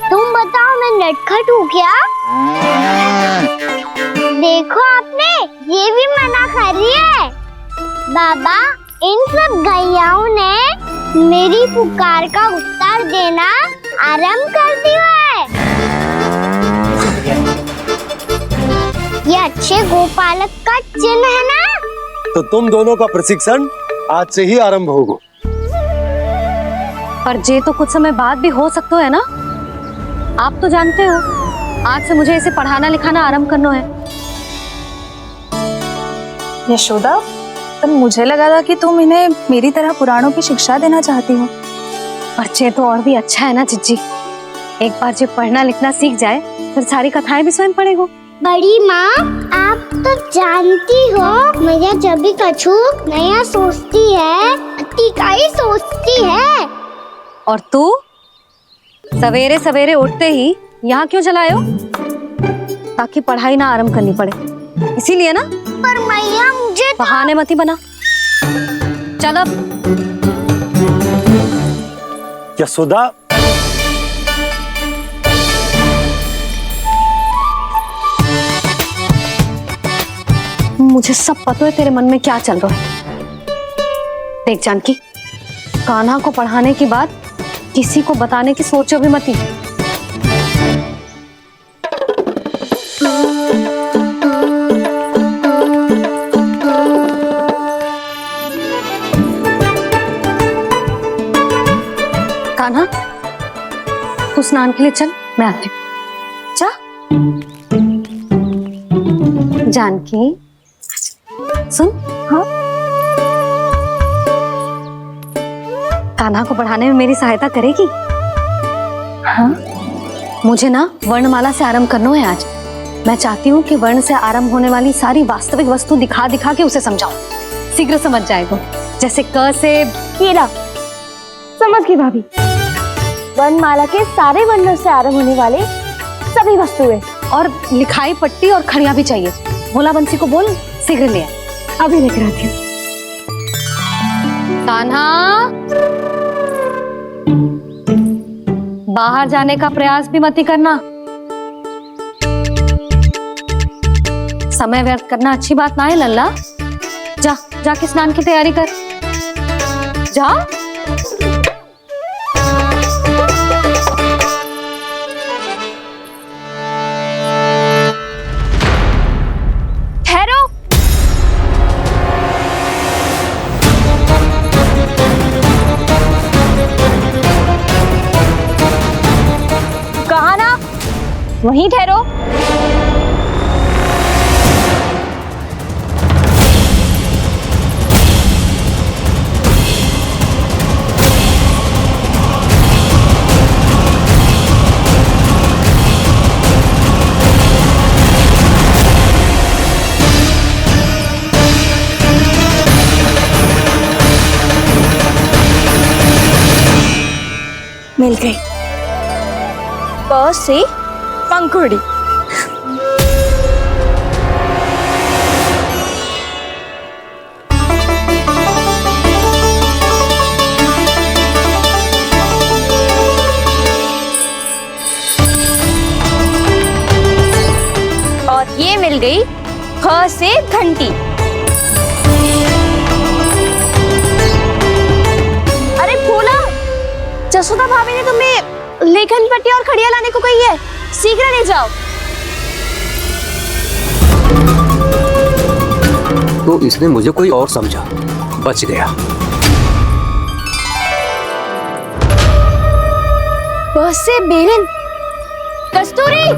तुम बताओ, मैं नटखट हूँ क्या? देखो आपने ये भी मना कर रही है। बाबा, इन सब गैयाओं ने मेरी पुकार का उत्तर देना आरंभ कर दिया है। ये अच्छे गोपालक का चिन्ह है ना? तो तुम दोनों का प्रशिक्षण आज से ही आरंभ होगा। पर जे तो कुछ समय बाद भी हो सकता है ना। आप तो जानते हो, आज से मुझे इसे पढ़ाना लिखाना आरंभ करना है। यशोदा, पर मुझे लगा था कि तुम इन्हें मेरी तरह पुराणों की शिक्षा देना चाहती हो। पर जे तो और भी अच्छा है ना जिज्जी। एक बार जब पढ़ना लिखना सीख जाए फिर सारी कथाएं भी स्वयं पढ़ेगा। बड़ी माँ, आप तो जानती हो मैया जब भी कछु नया सोचती है, अतिका ही सोचती है। और तू सवेरे सवेरे उठते ही यहाँ क्यों चलाए हो? ताकि पढ़ाई ना आरंभ करनी पड़े, इसीलिए ना। पर मैया मुझे बहाने मत ही बना। चल अब। यशोदा, मुझे सब पता है तेरे मन में क्या चल रहा है। देख जानकी, कान्हा को पढ़ाने की बात किसी को बताने की सोचो भी मत ही। कान्हा, तू स्नान के लिए चल, मैं आती हूँ। जा। जानकी, सुन। हाँ? कान्हा को पढ़ाने में मेरी सहायता करेगी? हाँ? मुझे ना वर्णमाला से आरंभ करना है आज। मैं चाहती हूँ कि वर्ण से आरंभ होने वाली सारी वास्तविक वस्तु दिखा दिखा के उसे समझाऊं। शीघ्र समझ जाएगा। जैसे क से कीड़ा। समझ गई भाभी। वर्णमाला के सारे वर्णों से आरंभ होने वाले सभी वस्तुएं, और लिखाई पट्टी और खड़िया भी चाहिए। भोला बंसी को बोल शीघ्र ले आए। अभी लेकर आती हूँ। कान्हा, बाहर जाने का प्रयास भी मत ही करना। समय व्यर्थ करना अच्छी बात ना है लल्ला। जा, जाके स्नान की तैयारी कर। जा। ठहरो। कहा ना, वहीं ठहरो। मिल गई। प से पंखुड़ी। और ये मिल गई ख से घंटी। अरे भोला, जसोदा भाभी ने तुम्हें लेखन पट्टी और खड़िया लाने को कही है, शीघ्र ले जाओ। तो इसने मुझे कोई और समझा, बच गया। बस से बेलन। कस्तूरी,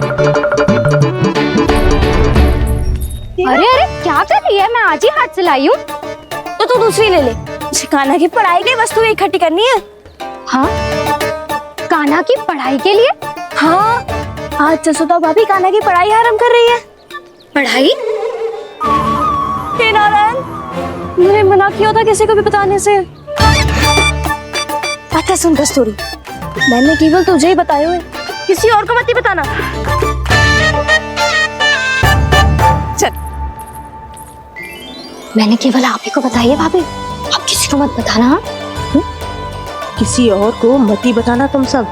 अरे अरे क्या कर रही है? मैं आज ही हाथ से लाई हूँ। तो तू दूसरी ले ले। कान्हा की पढ़ाई के वस्तु इकट्ठी करनी है। हाँ, कान्हा की पढ़ाई के लिए? हाँ, आज जसोदा भाभी कान्हा की पढ़ाई आरंभ कर रही है। पढ़ाई? हे नारायण, मैंने मना किया था किसी को भी बताने से। अच्छा सुन कस्तूरी, मैंने केवल तुझे ही बताए हुए, किसी और को मत ही बताना। चल, मैंने केवल आप ही को बताई है भाभी, आप किसी को मत बताना। किसी और को मत ही बताना तुम सब।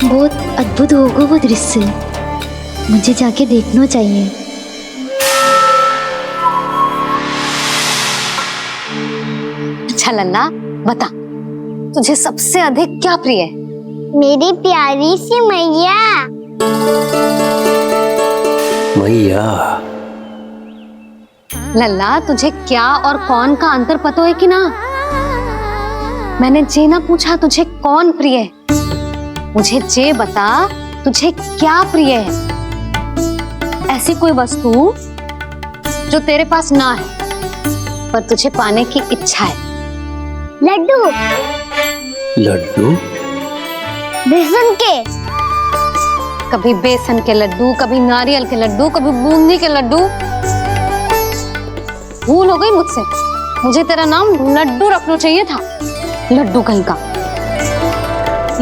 बहुत अद्भुत होगा वो दृश्य, मुझे जाके देखना चाहिए। अच्छा लल्ला, बता तुझे सबसे अधिक क्या प्रिय है? मेरी प्यारी सी मैया। मैया, लल्ला तुझे क्या और कौन का अंतर पता है कि ना? मैंने जे ना पूछा तुझे कौन प्रिय है, मुझे जे बता तुझे क्या प्रिय है। ऐसी कोई वस्तु जो तेरे पास ना है पर तुझे पाने की इच्छा है। लड्डू। लड्डू? बेसन के। कभी बेसन के लड्डू, कभी नारियल के लड्डू, कभी बूंदी के लड्डू। भूल हो गई मुझसे, मुझे तेरा नाम लड्डू रखना चाहिए था। लड्डू कहीं का।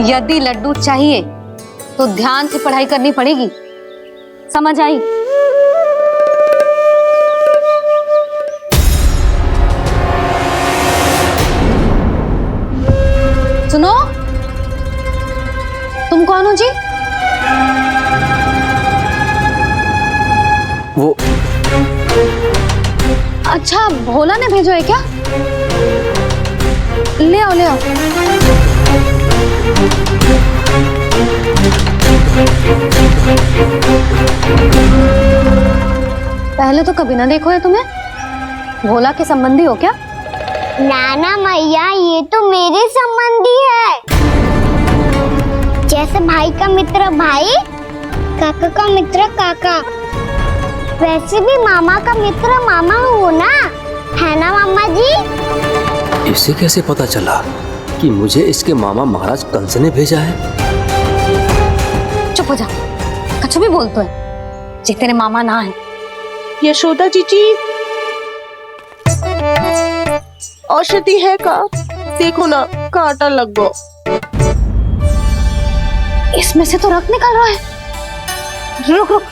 यदि लड्डू चाहिए तो ध्यान से पढ़ाई करनी पड़ेगी, समझ आई? सुनो, तुम कौन हो जी? वो अच्छा, भोला ने भेजो है क्या? ले आओ, ले आओ। पहले तो कभी ना देखो है तुम्हें। भोला के संबंधी हो क्या? नाना मैया, ये तो मेरे संबंधी है। जैसे भाई का मित्र भाई, काका का मित्र काका, वैसे भी मामा का मित्र मामा हो ना, है ना मामा जी? इसे कैसे पता चला कि मुझे इसके मामा महाराज कंस ने भेजा है? चुप हो जा, कछु भी बोलते है जे तेरे मामा ना है। यशोदा जीजी, औषधि है का? देखो ना, कांटा लग गो। इसमें से तो रक्त निकल रहा है। रुक रुक,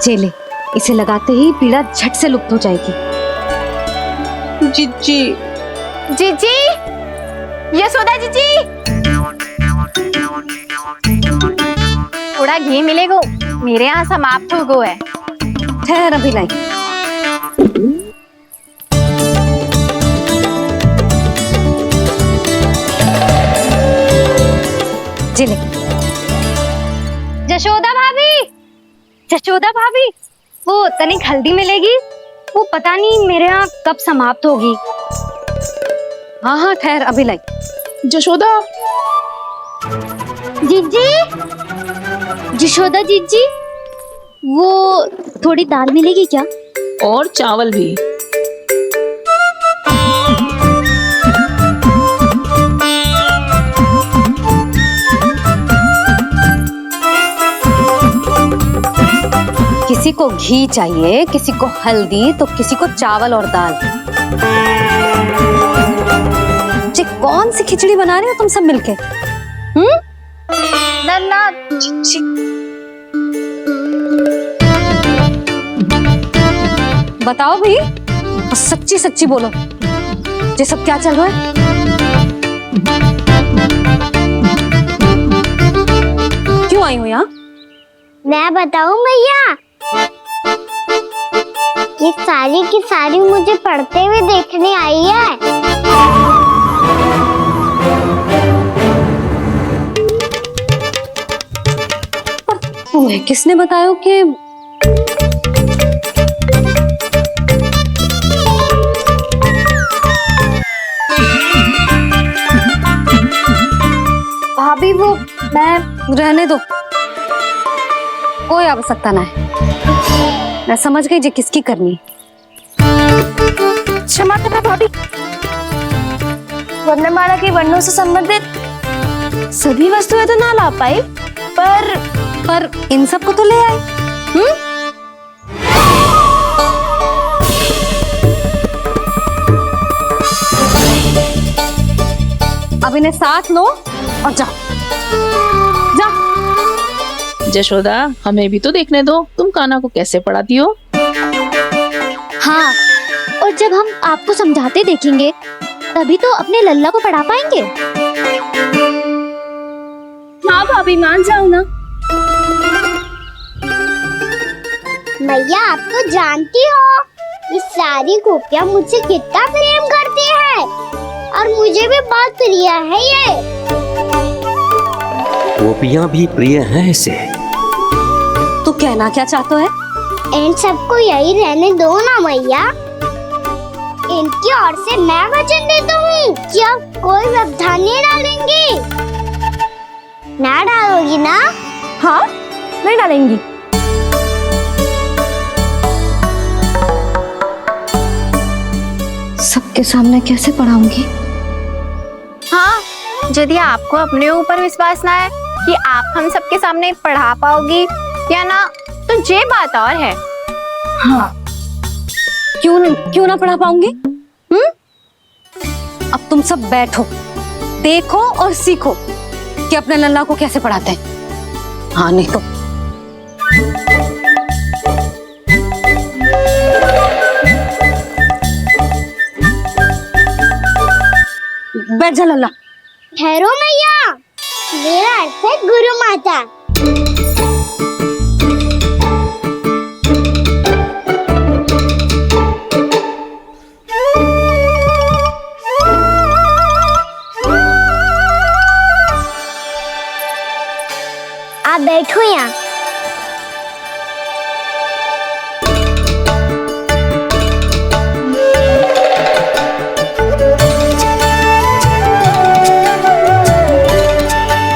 चले, इसे लगाते ही पीड़ा झट से लुप्त हो जाएगी। जीजी, जीजी, यशोदा जीजी, थोड़ा घी मिलेगा, मेरे यहाँ समाप्त हो गया है। ठहर, अभी लाई। जिले। जशोदा भाभी, जशोदा भाभी, वो तनिक हल्दी मिलेगी? वो पता नहीं मेरे यहाँ कब समाप्त होगी। हाँ हाँ, ठहर, अभी लाई। जशोदा, जीजी, जशोदा जीजी, वो थोड़ी दाल मिलेगी क्या? और चावल भी। किसी को घी चाहिए, किसी को हल्दी, तो किसी को चावल और दाल। जी कौन सी खिचड़ी बना रही हो तुम सब मिलके? नन्ना बताओ भाई, सच्ची सच्ची बोलो, ये सब क्या चल रहा है? क्यों आई हो यहाँ? मैं बताऊं भैया, ये सारी की सारी मुझे पढ़ते हुए देखने आई है। तुम्हें किसने बताया कि भाभी वो मैं रहने दो, कोई आवश्यकता ना है। मैं समझ गई जी किसकी करनी। क्षमा करना भाभी, वर्णमाला के वर्णों से संबंधित सभी वस्तुएं तो ना ला पाई, पर इन सब को तो ले आए। अब इन्हें साथ लो और जाओ। जशोदा, हमें भी तो देखने दो तुम कान्हा को कैसे पढ़ाती हो। हाँ, और जब हम आपको समझाते देखेंगे तभी तो अपने लल्ला को पढ़ा पाएंगे। हाँ भाभी, मान जाओ ना। मैया, आप तो जानती हो ये सारी गोपियाँ मुझसे कितना प्रेम करती है, और मुझे भी बहुत प्रिय है ये। गोपियाँ भी प्रिय हैं इसे। तू कहना क्या चाहते है? इन सबको यही रहने दो ना मैया। इनकी ओर से मैं वचन देता हूँ कि अब कोई व्यवधान नहीं डालेंगी। ना डालोगी ना? हाँ, नहीं डालेंगी। सबके सामने कैसे पढ़ाऊंगी? हाँ, यदि आपको अपने ऊपर विश्वास ना है कि आप हम सबके सामने पढ़ा पाओगी या ना, तो ये बात और है। हाँ, क्यों ना पढ़ा पाऊंगी? अब तुम सब बैठो, देखो और सीखो कि अपने लल्ला को कैसे पढ़ाते हैं। हाँ, नहीं तो बैठ जा लल्ला। ठहरो मैया, मेरा अर्थ है गुरु माता। आप बैठो यहाँ।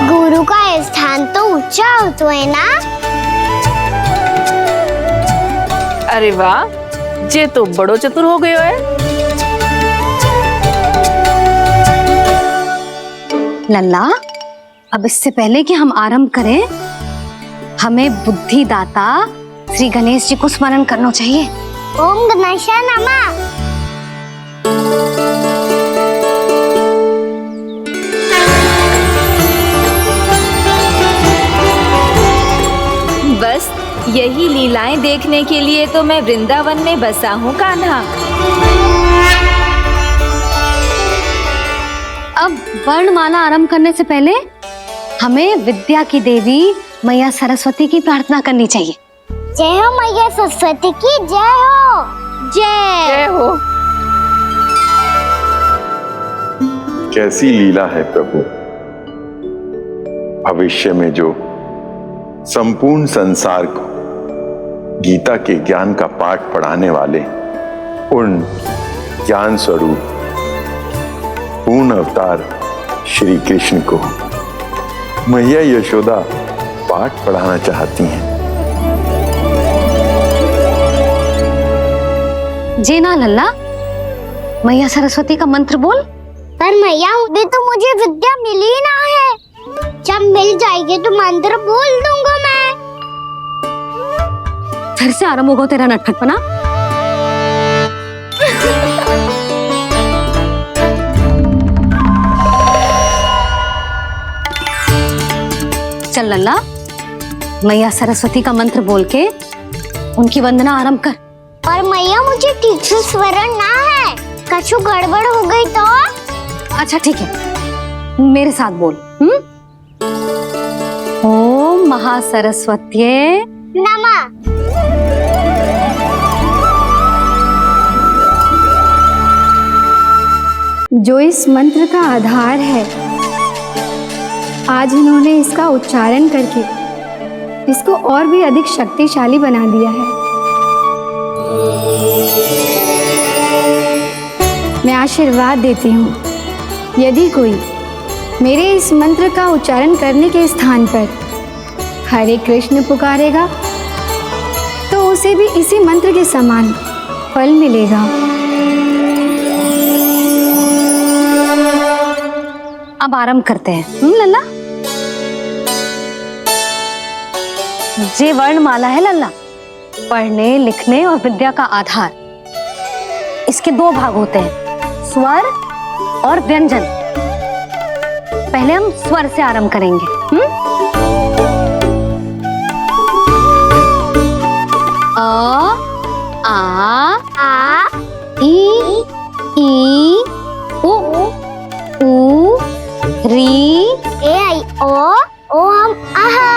गुरु का स्थान तो ऊंचा होता है ना? अरे वाह, जे तो बड़ो चतुर हो गयो है। लल्ला, अब इससे पहले कि हम आरंभ करें, हमें बुद्धिदाता श्री गणेश जी को स्मरण करना चाहिए। ओम गणेशाय नमः। बस यही लीलाएं देखने के लिए तो मैं वृंदावन में बसा हूँ कान्हा। अब वर्णमाला आरंभ करने से पहले हमें विद्या की देवी मैया सरस्वती की प्रार्थना करनी चाहिए। जय हो मैया सरस्वती की जय हो। जय हो। कैसी लीला है प्रभु। भविष्य में जो संपूर्ण संसार को गीता के ज्ञान का पाठ पढ़ाने वाले उन ज्ञान स्वरूप पूर्ण अवतार श्री कृष्ण को मैया यशोदा पाठ पढ़ाना चाहती हैं। जी ना लल्ला, मैया सरस्वती का मंत्र बोल। पर मैया, अभी तो मुझे विद्या मिली ना है। जब मिल जाएगी तो मंत्र बोल दूंगा मैं। फिर से आरंभ होगा तेरा नटखटपना। चल लल्ला, मैया सरस्वती का मंत्र बोल के उनकी वंदना आरंभ कर। और मैया मुझे ठीक से स्मरण ना है, कछु गड़बड़ हो गई तो? अच्छा ठीक है, मेरे साथ बोल। ओम महासरस्वत्ये नमः। जो इस मंत्र का आधार है, आज उन्होंने इसका उच्चारण करके इसको और भी अधिक शक्तिशाली बना दिया है। मैं आशीर्वाद देती हूँ, यदि कोई मेरे इस मंत्र का उच्चारण करने के स्थान पर हरे कृष्ण पुकारेगा तो उसे भी इसी मंत्र के समान फल मिलेगा। अब आरंभ करते हैं। लल्ला, जे वर्णमाला है लल्ला, पढ़ने लिखने और विद्या का आधार। इसके दो भाग होते हैं, स्वर और व्यंजन। पहले हम स्वर से आरंभ करेंगे। अ, आ, ई, उ, री, ए आई ओ हम आहा।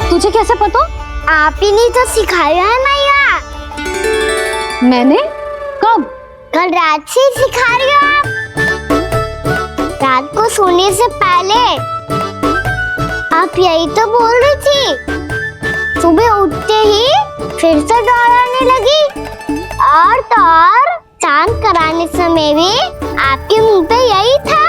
तुझे कैसे पता? आप ही नहीं तो सिखाया है मैया। मैंने? कब? कल रात से सिखा रही हो आप। रात को सोने से पहले आप यही तो बोल रही थी। सुबह उठते ही फिर से दोहराने लगी, और तो और चांद कराने समय भी आपके मुंह पे यही था।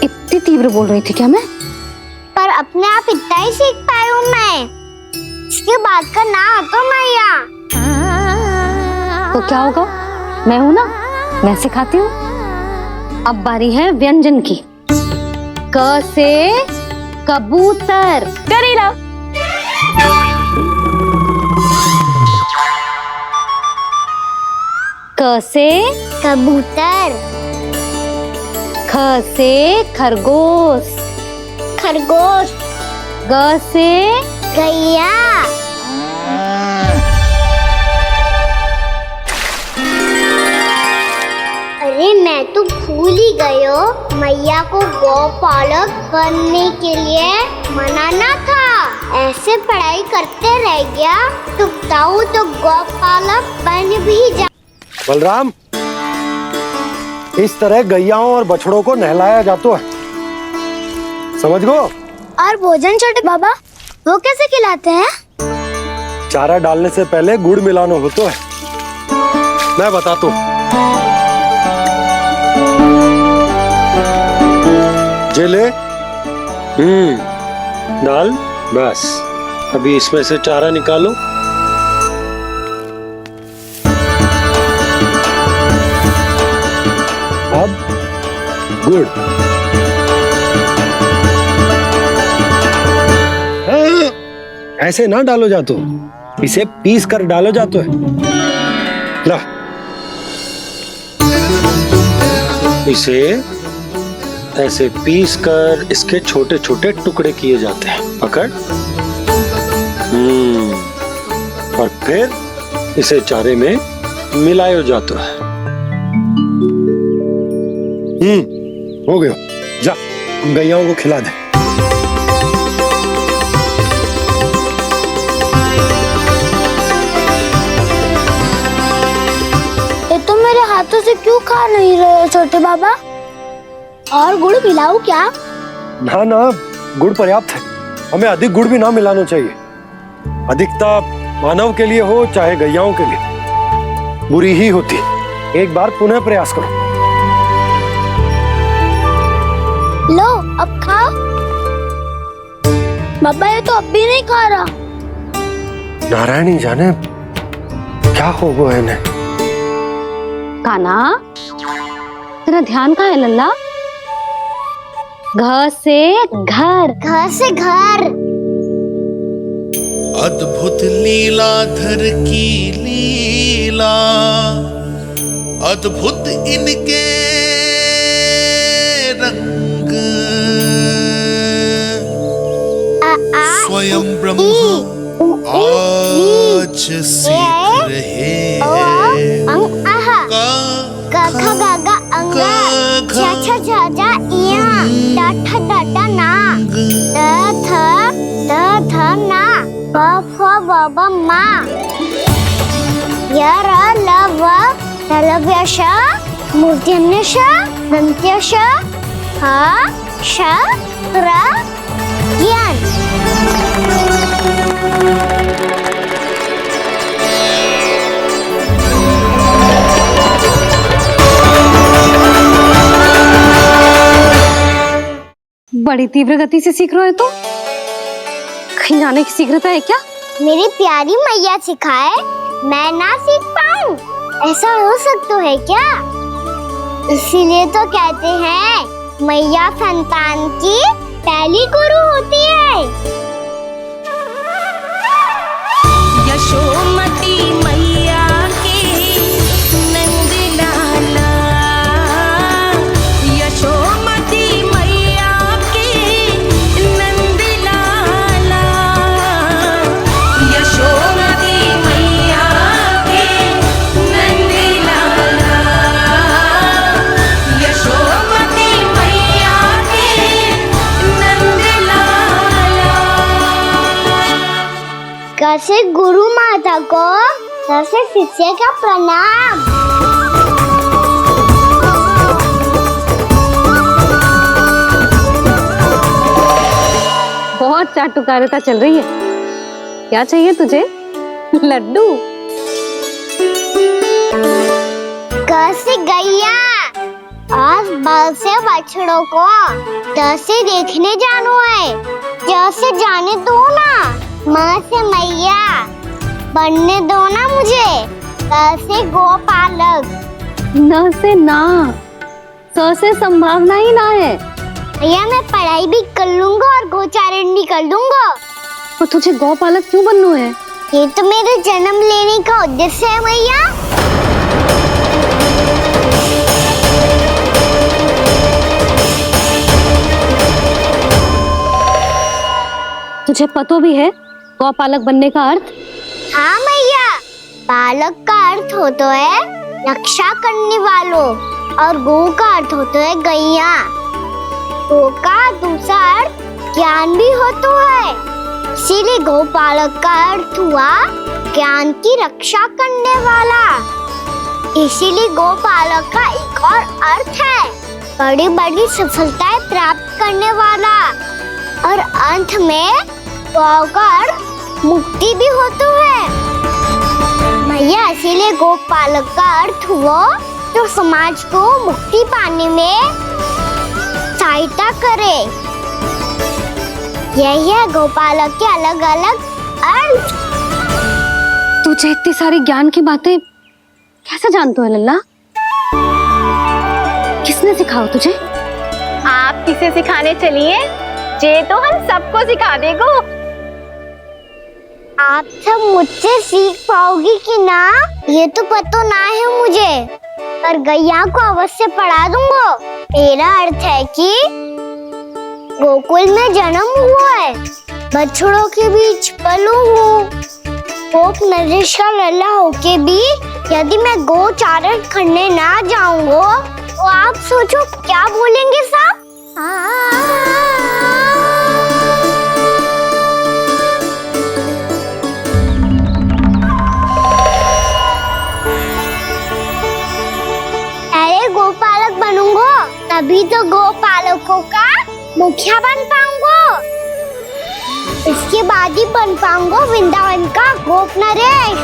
इतनी तीव्र बोल रही थी क्या मैं? पर अपने आप इतना ही सीख पाई हूँ मैं। इसके बाद का ना तो मैया। तो क्या होगा? मैं हूं ना, मैं सिखाती हूँ। अब बारी है व्यंजन की। क से कबूतर। करेला। क से कबूतर। ख से खरगोश। खरगोश। ग से गैया। अरे मैं तो भूल ही गई हो, मैया को गौपालक बनने के लिए मनाना था। ऐसे पढ़ाई करते रह गया तो बताओ तो गौपालक बन भी जा। बलराम, इस तरह गैयाओं और बछड़ों को नहलाया जाता है, समझ गो? और भोजन छोटे बाबा, वो कैसे खिलाते हैं? चारा डालने से पहले गुड़ मिलाना होता है, मैं बताता हूँ। जे ले, डाल, बस। अभी इसमें से चारा निकालो। अब गुड़। ऐसे ना डालो जातो, इसे पीस कर डालो जातो है। ला, इसे ऐसे पीस कर इसके छोटे छोटे टुकड़े किए जाते हैं। पकड़। और फिर इसे चारे में मिलाया जाता है। हो गया, जा गैयाओं को खिला दे। ये तो मेरे हाथों से क्यों खा नहीं रहे हो छोटे बाबा? और गुड़ मिलाऊं क्या? ना ना, गुड़ पर्याप्त है। हमें अधिक गुड़ भी ना मिलाना चाहिए। अधिकता मानव के लिए हो चाहे गैयाओं के लिए बुरी ही होती। एक बार पुनः प्रयास करो। लो अब खाओ। बाबा ये तो अब भी नहीं खा रहा। नारायण ही जाने क्या हो गया इन्हें। काना, तेरा ध्यान कहाँ है लल्ला? घर से घर, घर से घर। अद्भुत लीलाधर की लीला, अद्भुत इनके रंग, स्वयं ब्रह्मा आज सीख रहे हैं। गा गा अंगा, छा छा छा जा इया, डा ठा ना, द थ ना, ब फ ब ब मा, य र ल व लव्य श, मूर्धन्य श, दंत्य श, ह श र ज्ञान। बड़ी तीव्र गति से सीख रहे हो तो कहीं जाने की शीघ्रता है क्या? मेरी प्यारी मैया सिखाए, मैं ना सीख पाऊं, ऐसा हो सकता है क्या? इसीलिए तो कहते हैं मैया संतान की पहली गुरु होती है। यशोमती मैया के नंद लाला, यशोमती मैया के नंद लाला, यशोमती मैया के नंद लाला, यशोमती मैया के नंद लाला। कैसे गुरु माता को, कैसे शिष्य का प्रणाम। बहुत चाटुकारिता चल रही है। क्या चाहिए तुझे? लड्डू? कैसे गैया आज बाल से बछड़ों को कैसे देखने जानो है, जैसे जाने दो ना, माँ से मैया बनने दो ना मुझे, कैसे गोपालक। न से ना, स से संभावना ही ना है। भैया मैं पढ़ाई भी कर लूंगा और गोचारण भी कर दूंगा। तो तुझे गौपालक क्यों बनना है? ये तो मेरे जन्म लेने का उद्देश्य है भैया। तुझे पता भी है गौपालक बनने का अर्थ? हाँ मैया, पालक का अर्थ होता है रक्षा करने वालों, और गौ का अर्थ होता है गैया। गौ का दूसरा अर्थ ज्ञान भी होता है, इसीलिए गौपालक का अर्थ हुआ ज्ञान की रक्षा करने वाला। इसीलिए गौपालक का एक और अर्थ है बड़ी बड़ी सफलताएं प्राप्त करने वाला, और अंत में गौ का अर्थ मुक्ति भी होता है। भैया इसीलिए गोपालक का अर्थ हुआ जो समाज को मुक्ति पाने में सहायता करे। यही है गोपालक के अलग अलग अर्थ। तुझे इतनी सारी ज्ञान की बातें कैसे जानते हो लल्ला? किसने सिखाओ तुझे? आप किसे सिखाने चलिए, जे तो हम सबको सिखा देगो। आप सब मुझसे सीख पाओगी कि ना ये तो पता ना है मुझे, पर गैया को अवश्य पढ़ा दूंगा। मेरा अर्थ है कि गोकुल में जन्म हुआ है, बछड़ों के बीच पलू हूँ, गोप नरेश का लल्ला होके भी यदि मैं गोचारण करने ना जाऊंगा तो आप सोचो क्या बोलेंगे सब? अरे गोपालक बनूंगा तभी तो गोपालकों का मुखिया बन पाऊंगा, इसके बाद ही बन पाऊंगा वृंदावन का गोप नरेश।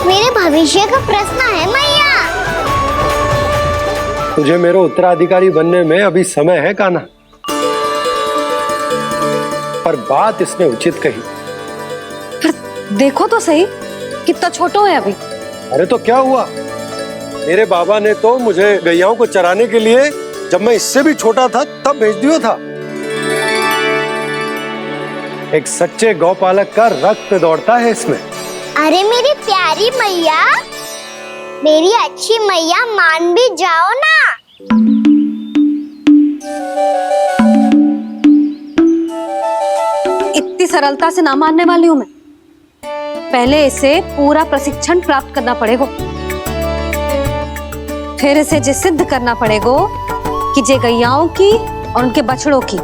मेरे भविष्य का प्रश्न है मैया। तुझे मेरे उत्तराधिकारी बनने में अभी समय है कान्हा। पर बात इसने उचित कही। देखो तो सही, कितना छोटो है अभी। अरे तो क्या हुआ, मेरे बाबा ने तो मुझे गैयाओं को चराने के लिए जब मैं इससे भी छोटा था तब भेज दिया था। एक सच्चे गौपालक का रक्त दौड़ता है इसमें। अरे मेरी प्यारी मैया, मेरी अच्छी मैया, मान भी जाओ ना। इतनी सरलता से ना मानने वाली हूं मैं। पहले इसे पूरा प्रशिक्षण प्राप्त करना पड़ेगा, फिर इसे जे सिद्ध करना पड़ेगा कि जे गैयाओं की और उनके बछड़ों की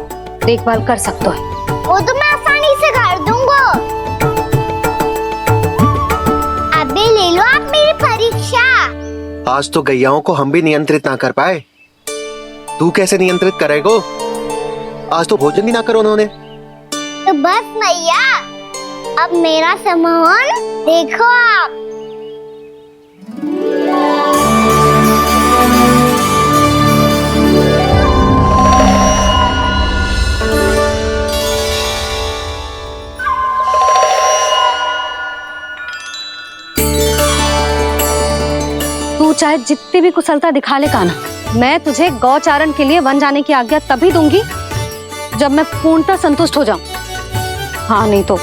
देखभाल कर सकता है। वो तो मैं आसानी से कर दूंगा। अबे ले लो आप मेरी परीक्षा। आज तो गैयाओं को हम भी नियंत्रित ना कर पाए, तू कैसे नियंत्रित करेगो? आज तो भोजन भी ना करो उन्होंने। तो बस मैया, अब मेरा सम्मान देखो आप। तू चाहे जितनी भी कुशलता दिखा ले कान्हा, मैं तुझे गौचारण के लिए वन जाने की आज्ञा तभी दूंगी जब मैं पूर्णतः संतुष्ट हो जाऊं। हाँ नहीं तो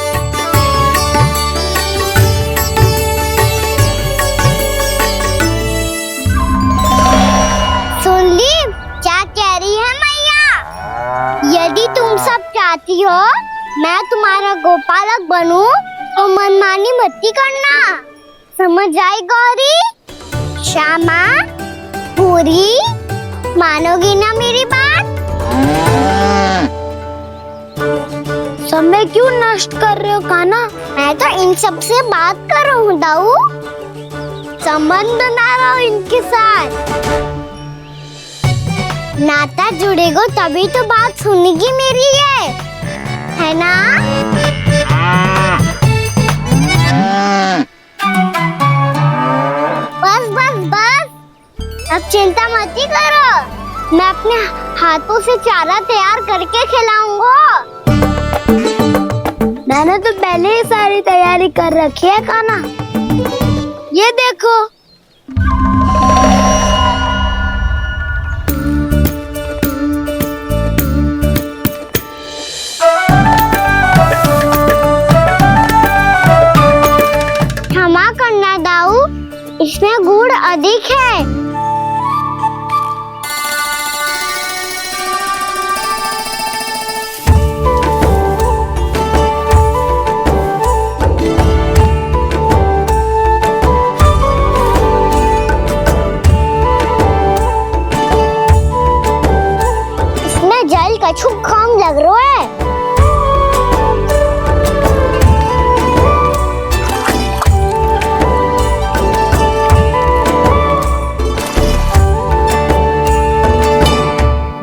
सुन ली क्या कह रही है मैया? यदि तुम सब चाहती हो मैं तुम्हारा गोपालक बनूं तो मनमानी मत करना, समझ आई गौरी? श्यामा, पूरी, मानोगी ना मेरी बात? समय क्यों नष्ट कर रहे हो कान्हा? मैं तो इन सब से बात कर रहा हूँ दाऊ, संबंध बना रहा हूँ इनके साथ। नाता जुड़ेगा तभी तो बात सुनेगी मेरी, है ना? बस बस बस, अब चिंता मत ही करो, मैं अपने हाथों से चारा तैयार करके खिलाऊंगा। मैंने तो पहले ही सारी तैयारी कर रखी है कान्हा, ये देखो। क्षमा करना दाऊ, इसमें गुड़ अधिक है। इसमें जल कछु कम लग रहा है।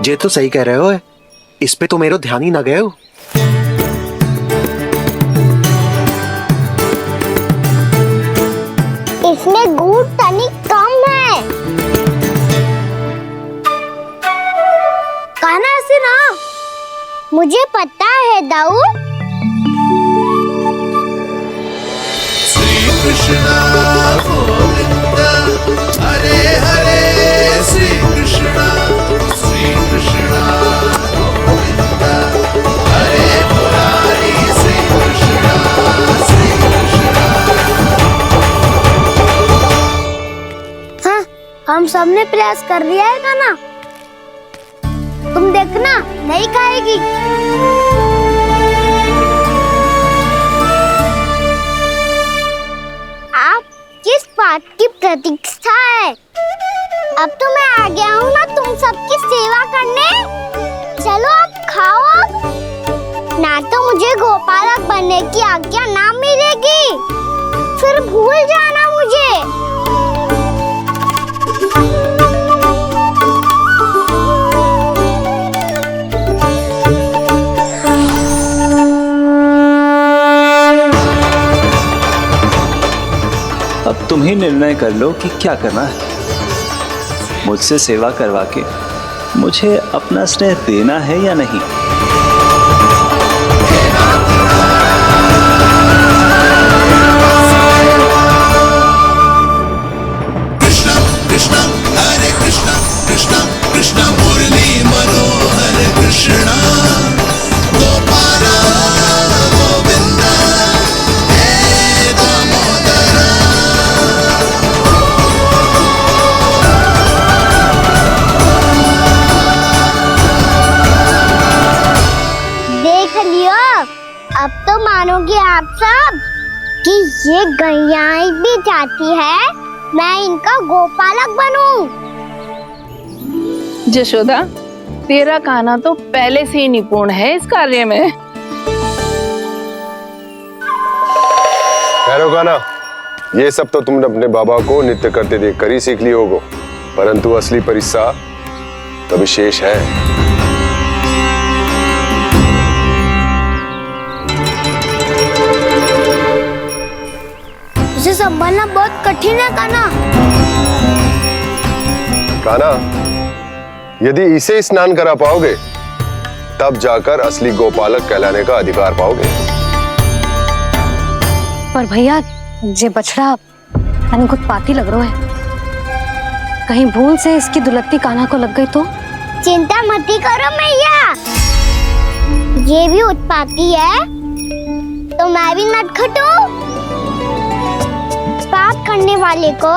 ये तो सही कह रहे हो, इस पे तो मेरो ध्यान ही ना गए हो। इसमें गुड़ तनिक कम है। कान्हा ऐसे ना, मुझे पता है दाऊ। श्री कृष्ण गोविंद हरे हरे, श्री कृष्ण गोविंद हरे मुरारी, श्री कृष्ण हाँ, हम सबने प्रयास कर लिया है कान्हा, तुम देखना नहीं खाएगी। आप किस बात की प्रतीक्षा है? अब तो मैं आ गया हूँ ना तुम सबकी सेवा करने। चलो अब खाओ अब। ना तो मुझे गोपालक बनने की आज्ञा ना मिलेगी, फिर भूल जाना मुझे। अब तुम ही निर्णय कर लो कि क्या करना है। मुझसे सेवा करवा के मुझे अपना स्नेह देना है या नहीं। ये गैयाएं भी चाहती है मैं इनका गोपालक बनूं। जशोदा, तेरा कान्हा तो पहले से ही निपुण है इस कार्य में। ठहरो कान्हा, ये सब तो तुमने अपने बाबा को नृत्य करते देख कर ही सीख ली होगो, परंतु असली परिश्रम तो विशेष है। उसे संभालना बहुत कठिन है कान्हा। कान्हा, यदि इसे स्नान करा पाओगे तब जाकर असली गोपालक कहलाने का अधिकार पाओगे। पर भैया, ये बछड़ा तनिक उत्पाती लग रहा है। कहीं भूल से इसकी दुलत्ती कान्हा को लग गई तो? चिंता मती करो मैया, ये भी उत्पाती है तो मैं भी नटखट हूँ। पाप करने वाले को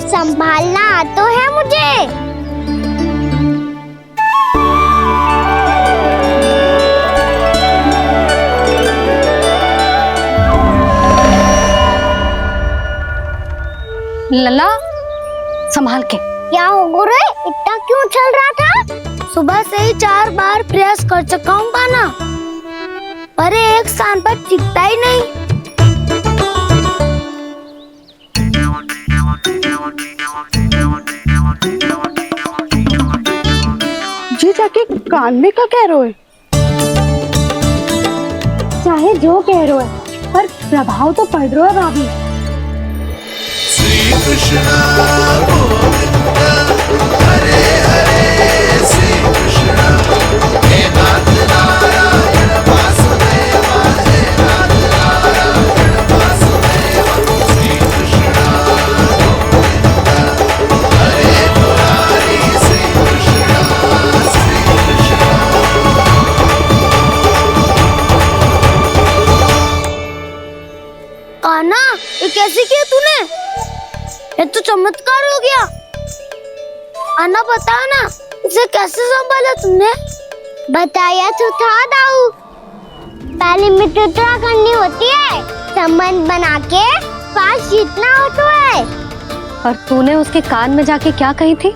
संभालना आता है मुझे। लला, संभाल के। क्या हो गुरु, इतना क्यों चल रहा था? सुबह से ही 4 बार प्रयास कर चुका हूँ कान्हा, पर एक स्थान पर टिकता ही नहीं। जी जाके कान में का कह रहे हो? चाहे जो कह रहे हो, पर प्रभाव तो पड़ रहा है भाभी। श्री कृष्ण गोविंद हरे हरे, श्री कृष्ण हे नाथ नारायण वासुदेव, हे नाथ नारायण वासुदेव। श्री कृष्ण गोविंद हरे मुरारी, श्री कृष्ण श्री कृष्ण। कान्हा, ये कैसे किया तूने? ये तो चमत्कार हो गया। अन्ना बता ना, इसे कैसे संभाला तुमने? बताया तो था दाऊ, पहले मित्रता करनी होती है, संबंध बना के पास जीतना होता है। और तूने उसके कान में जाके क्या कही थी?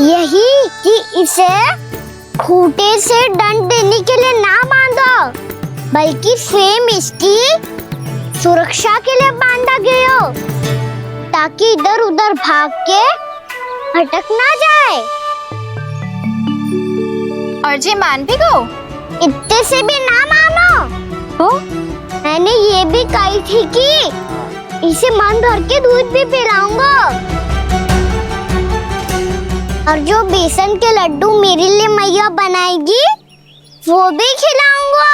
यही कि इसे खूंटे से दंड देने के लिए ना बांधो, बल्कि स्वयं इसकी सुरक्षा के लिए बांधा गया हो, ताकि इधर उधर भाग के भटक ना जाए। और जी मान भी गो? इतने से भी ना मानो। तो मैंने ये भी कही थी कि इसे मन भर के दूध भी पिलाऊंगा, और जो बेसन के लड्डू मेरे लिए मैया बनाएगी वो भी खिलाऊंगा।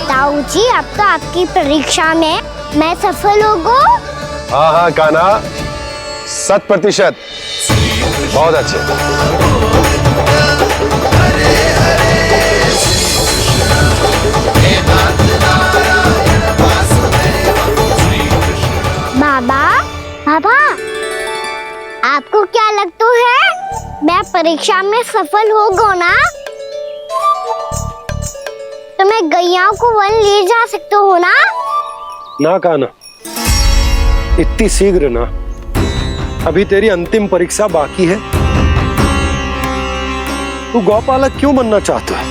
ताऊ जी, अब तो आपकी परीक्षा में मैं सफल होगा। हाँ हाँ कान्हा, 100%। बहुत अच्छे। बाबा, बाबा, आपको क्या लगता है मैं परीक्षा में सफल होगा ना? तो मैं गैयाओं को वन ले जा सकता हूँ ना? ना कान्हा, इतनी शीघ्र ना, अभी तेरी अंतिम परीक्षा बाकी है। तू गौपालक क्यों बनना चाहता है?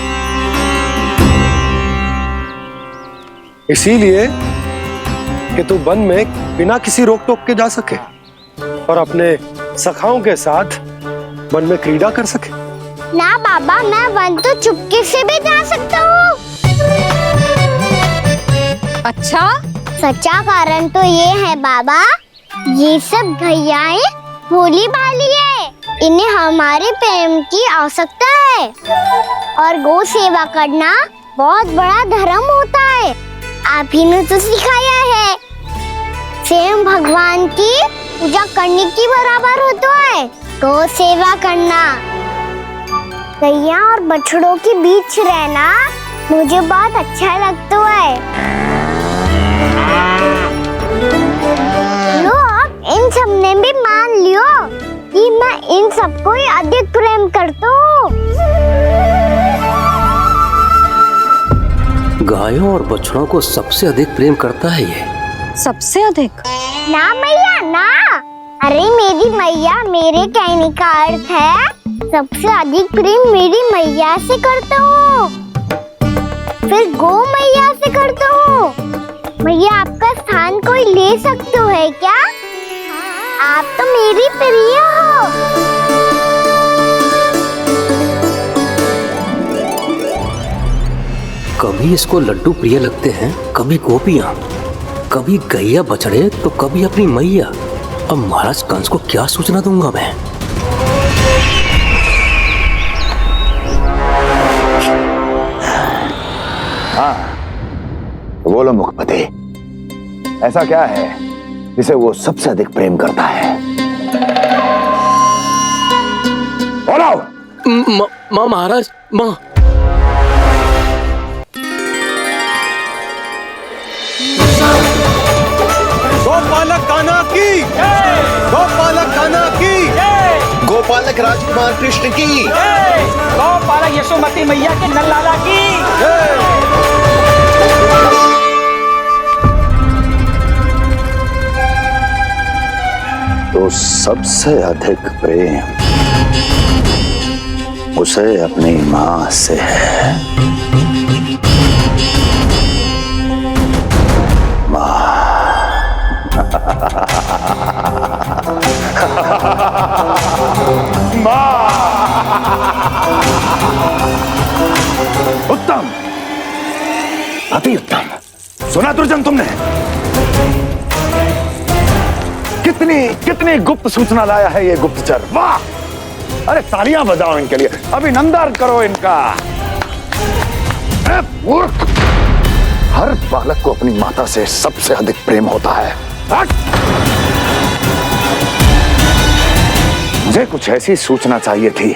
इसीलिए कि तू वन में बिना किसी रोक टोक के जा सके और अपने सखाओं के साथ वन में क्रीड़ा कर सके। ना बाबा, मैं वन तो चुपके से भी जा सकता हूँ। अच्छा? सच्चा कारण तो ये है बाबा, ये सब गैयाएं भोली भाली है, इन्हें हमारे प्रेम की आवश्यकता है, और गौ सेवा करना बहुत बड़ा धर्म होता है। आप ही ने तो सिखाया है, स्वयं भगवान की पूजा करने की बराबर होता है गौ सेवा करना। गैया और बछड़ों के बीच रहना मुझे बहुत अच्छा लगता है। लो, अब इन सब ने भी मान लियो कि मैं इन सबको ही अधिक प्रेम करता हूँ। गायों और बछड़ों को सबसे अधिक प्रेम करता है ये। सबसे अधिक? ना मैया ना, अरे मेरी मैया मेरे कहने का अर्थ है सबसे अधिक प्रेम मेरी मैया से करता हूँ, फिर गो मैया से करता हूँ। मैया आपका स्थान कोई ले सकते हो है क्या? आप तो मेरी प्रिय हो। कभी इसको लड्डू प्रिय लगते हैं, कभी गोपियां, कभी गैया बछड़े, तो कभी अपनी मैया। अब महाराज कंस को क्या सूचना दूंगा मैं? हाँ, बोलो मुखपति, ऐसा क्या है जिसे वो सबसे अधिक प्रेम करता है? बोलो। माँ महाराज, माँ। गोपालक कान्हा की, गोपालक कान्हा की, गोपालक राजकुमार कृष्ण की, गोपालक यशोमती मैया के नल लाला की। तो सबसे अधिक प्रेम उसे अपनी मां से है। उत्तम, अति उत्तम। सुना दुर्जन तुमने? कितनी कितनी गुप्त सूचना लाया है ये गुप्तचर। वाह! अरे तालियां बजाओ इनके लिए, अभिनंदन करो इनका। मूर्ख! हर बालक को अपनी माता से सबसे अधिक प्रेम होता है। मुझे कुछ ऐसी सूचना चाहिए थी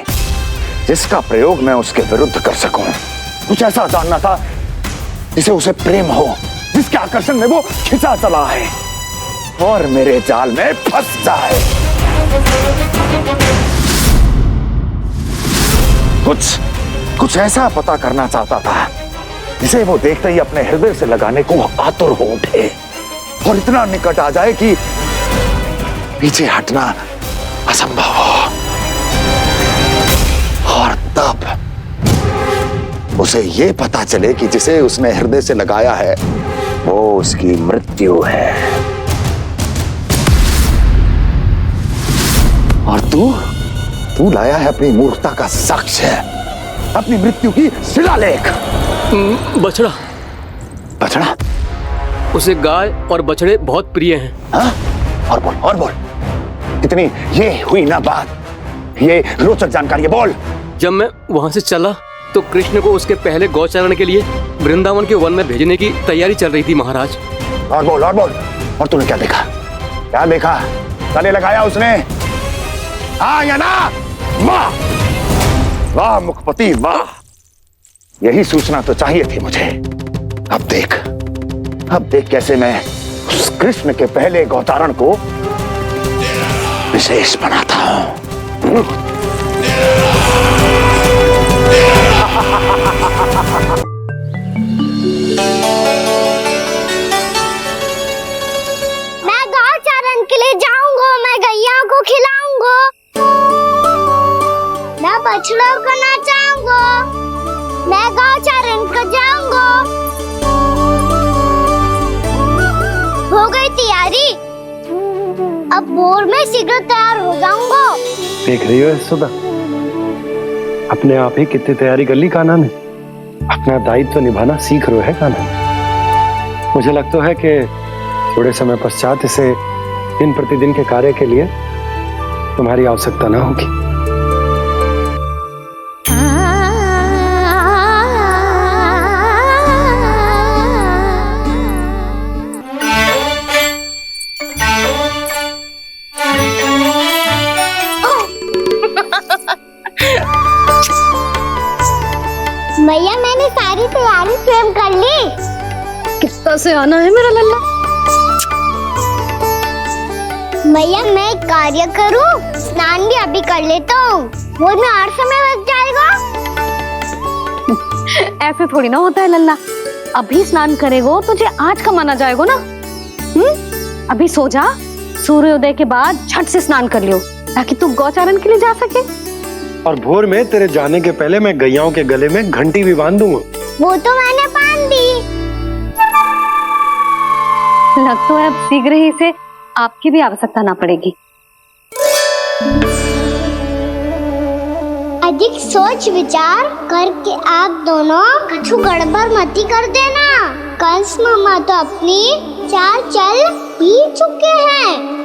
जिसका प्रयोग मैं उसके विरुद्ध कर सकूं। कुछ ऐसा जानना था जिसे उसे प्रेम हो, जिसके आकर्षण में वो खिंचा चला है और मेरे जाल में फंस जाए। कुछ ऐसा पता करना चाहता था जिसे वो देखते ही अपने हृदय से लगाने को आतुर हो उठे और इतना निकट आ जाए कि पीछे हटना असंभव हो। और तब उसे ये पता चले कि जिसे उसने हृदय से लगाया है वो उसकी मृत्यु है। और तू लाया है अपनी मूर्खता का साक्ष्य, अपनी मृत्यु की शिलालेख। बछड़ा। बछड़ा? उसे गाय और बछड़े बहुत प्रिय हैं। हाँ? और बोल। इतनी ये हुई ना बात, ये रोचक जानकारी है, बोल। जब मैं वहां से चला तो कृष्ण को उसके पहले गौचारण के लिए वृंदावन के वन में भेजने की तैयारी चल रही थी महाराज। और बोल। और तूने क्या देखा? गले लगाया उसने? हाँ या ना? वाह मुखपति वाह, यही सूचना तो चाहिए थी मुझे। अब देख कैसे मैं उस कृष्ण के पहले गौतारण को विशेष बनाता हूं। मैं गौचारण के लिए जाऊंगा, मैं गैया को खिलाऊंगा, मैं बछड़ों को नचाऊंगा, मैं गौचारण को जाऊंगा। हो गई तैयारी, अब भोर में शीघ्र तैयार हो जाऊंगा। देख रही हो यशोदा, अपने आप ही कितनी तैयारी कर ली कान्हा ने। अपना दायित्व निभाना सीख रहे है कान्हा। मुझे लगता है कि थोड़े समय पश्चात इसे दिन प्रतिदिन के कार्य के लिए तुम्हारी आवश्यकता ना होगी। भैया मैंने सारी तैयारी स्वयं कर ली। कितना से आना है मेरा लल्ला? भैया मैं एक कार्य करूं, स्नान भी अभी कर लेता हूँ, वो में और समय लग जाएगा। ऐसे थोड़ी ना होता है लल्ला, अभी स्नान करेगो तुझे आज का माना जाएगो ना। अभी सो जा, सूर्योदय के बाद झट से स्नान कर लियो ताकि तू गौचारण के लिए जा सके। और भोर में तेरे जाने के पहले मैं गैयाओं के गले में घंटी भी बांध दूंगा। वो तो मैंने बांध दी। लग तो है अब शीघ्र ही से आपकी भी आवश्यकता ना पड़ेगी। अधिक सोच विचार करके आप दोनों कछु गड़बड़ मती कर देना। कंस मामा तो अपनी चाल चल भी चुके हैं।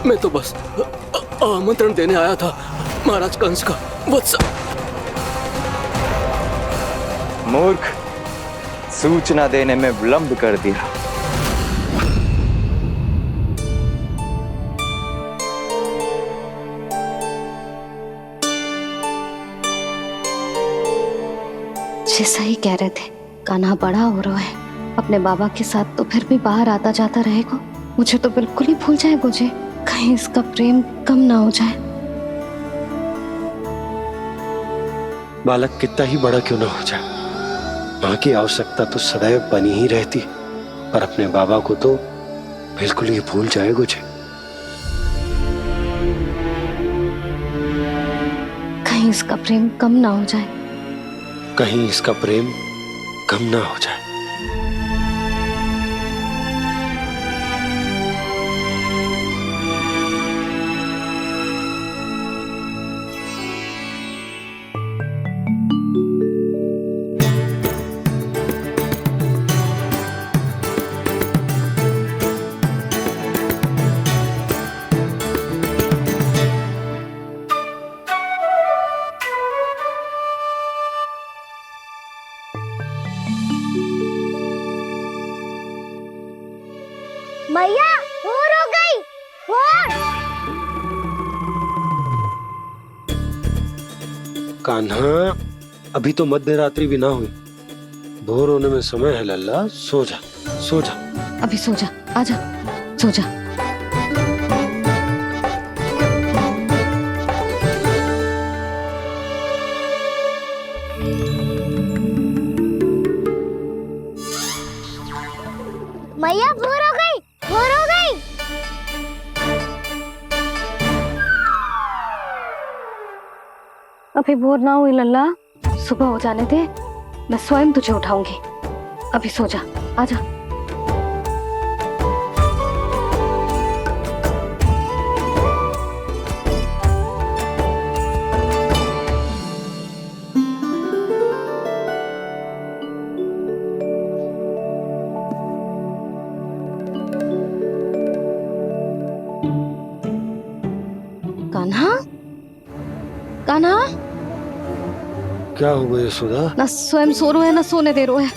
मैं तो बस आमंत्रण देने आया था महाराज कंस का। वत्स मूर्ख, सूचना देने में विलंब कर दिया। जैसा ही कह रहे थे, कान्हा बड़ा हो रहा है, अपने बाबा के साथ तो फिर भी बाहर आता जाता रहेगा। मुझे तो बिल्कुल ही भूल जाए मुझे, कहीं इसका प्रेम कम ना हो जाए। बालक कितना ही बड़ा क्यों ना हो जाए, माँ की आवश्यकता तो सदैव बनी ही रहती, पर अपने बाबा को तो बिल्कुल ही भूल जाए मुझे। कहीं इसका प्रेम कम ना हो जाए, कहीं इसका प्रेम कम ना हो जाए। मैया भोर हो गई। भोर। कान्हा, अभी तो मध्य रात्रि भी ना हुई, भोर होने में समय है लल्ला। सो जा, सो जा। अभी सो जा, आजा, सो जा। मैया भोर हो गई, भोर हो गई। अभी भोर ना हुई लल्ला, सुबह हो जाने दे, मैं स्वयं तुझे उठाऊंगी। अभी सो जा, आजा। कान्हा, कान्हा, क्या हो गया यशोदा? ना स्वयं सो रो है ना सोने दे रो है।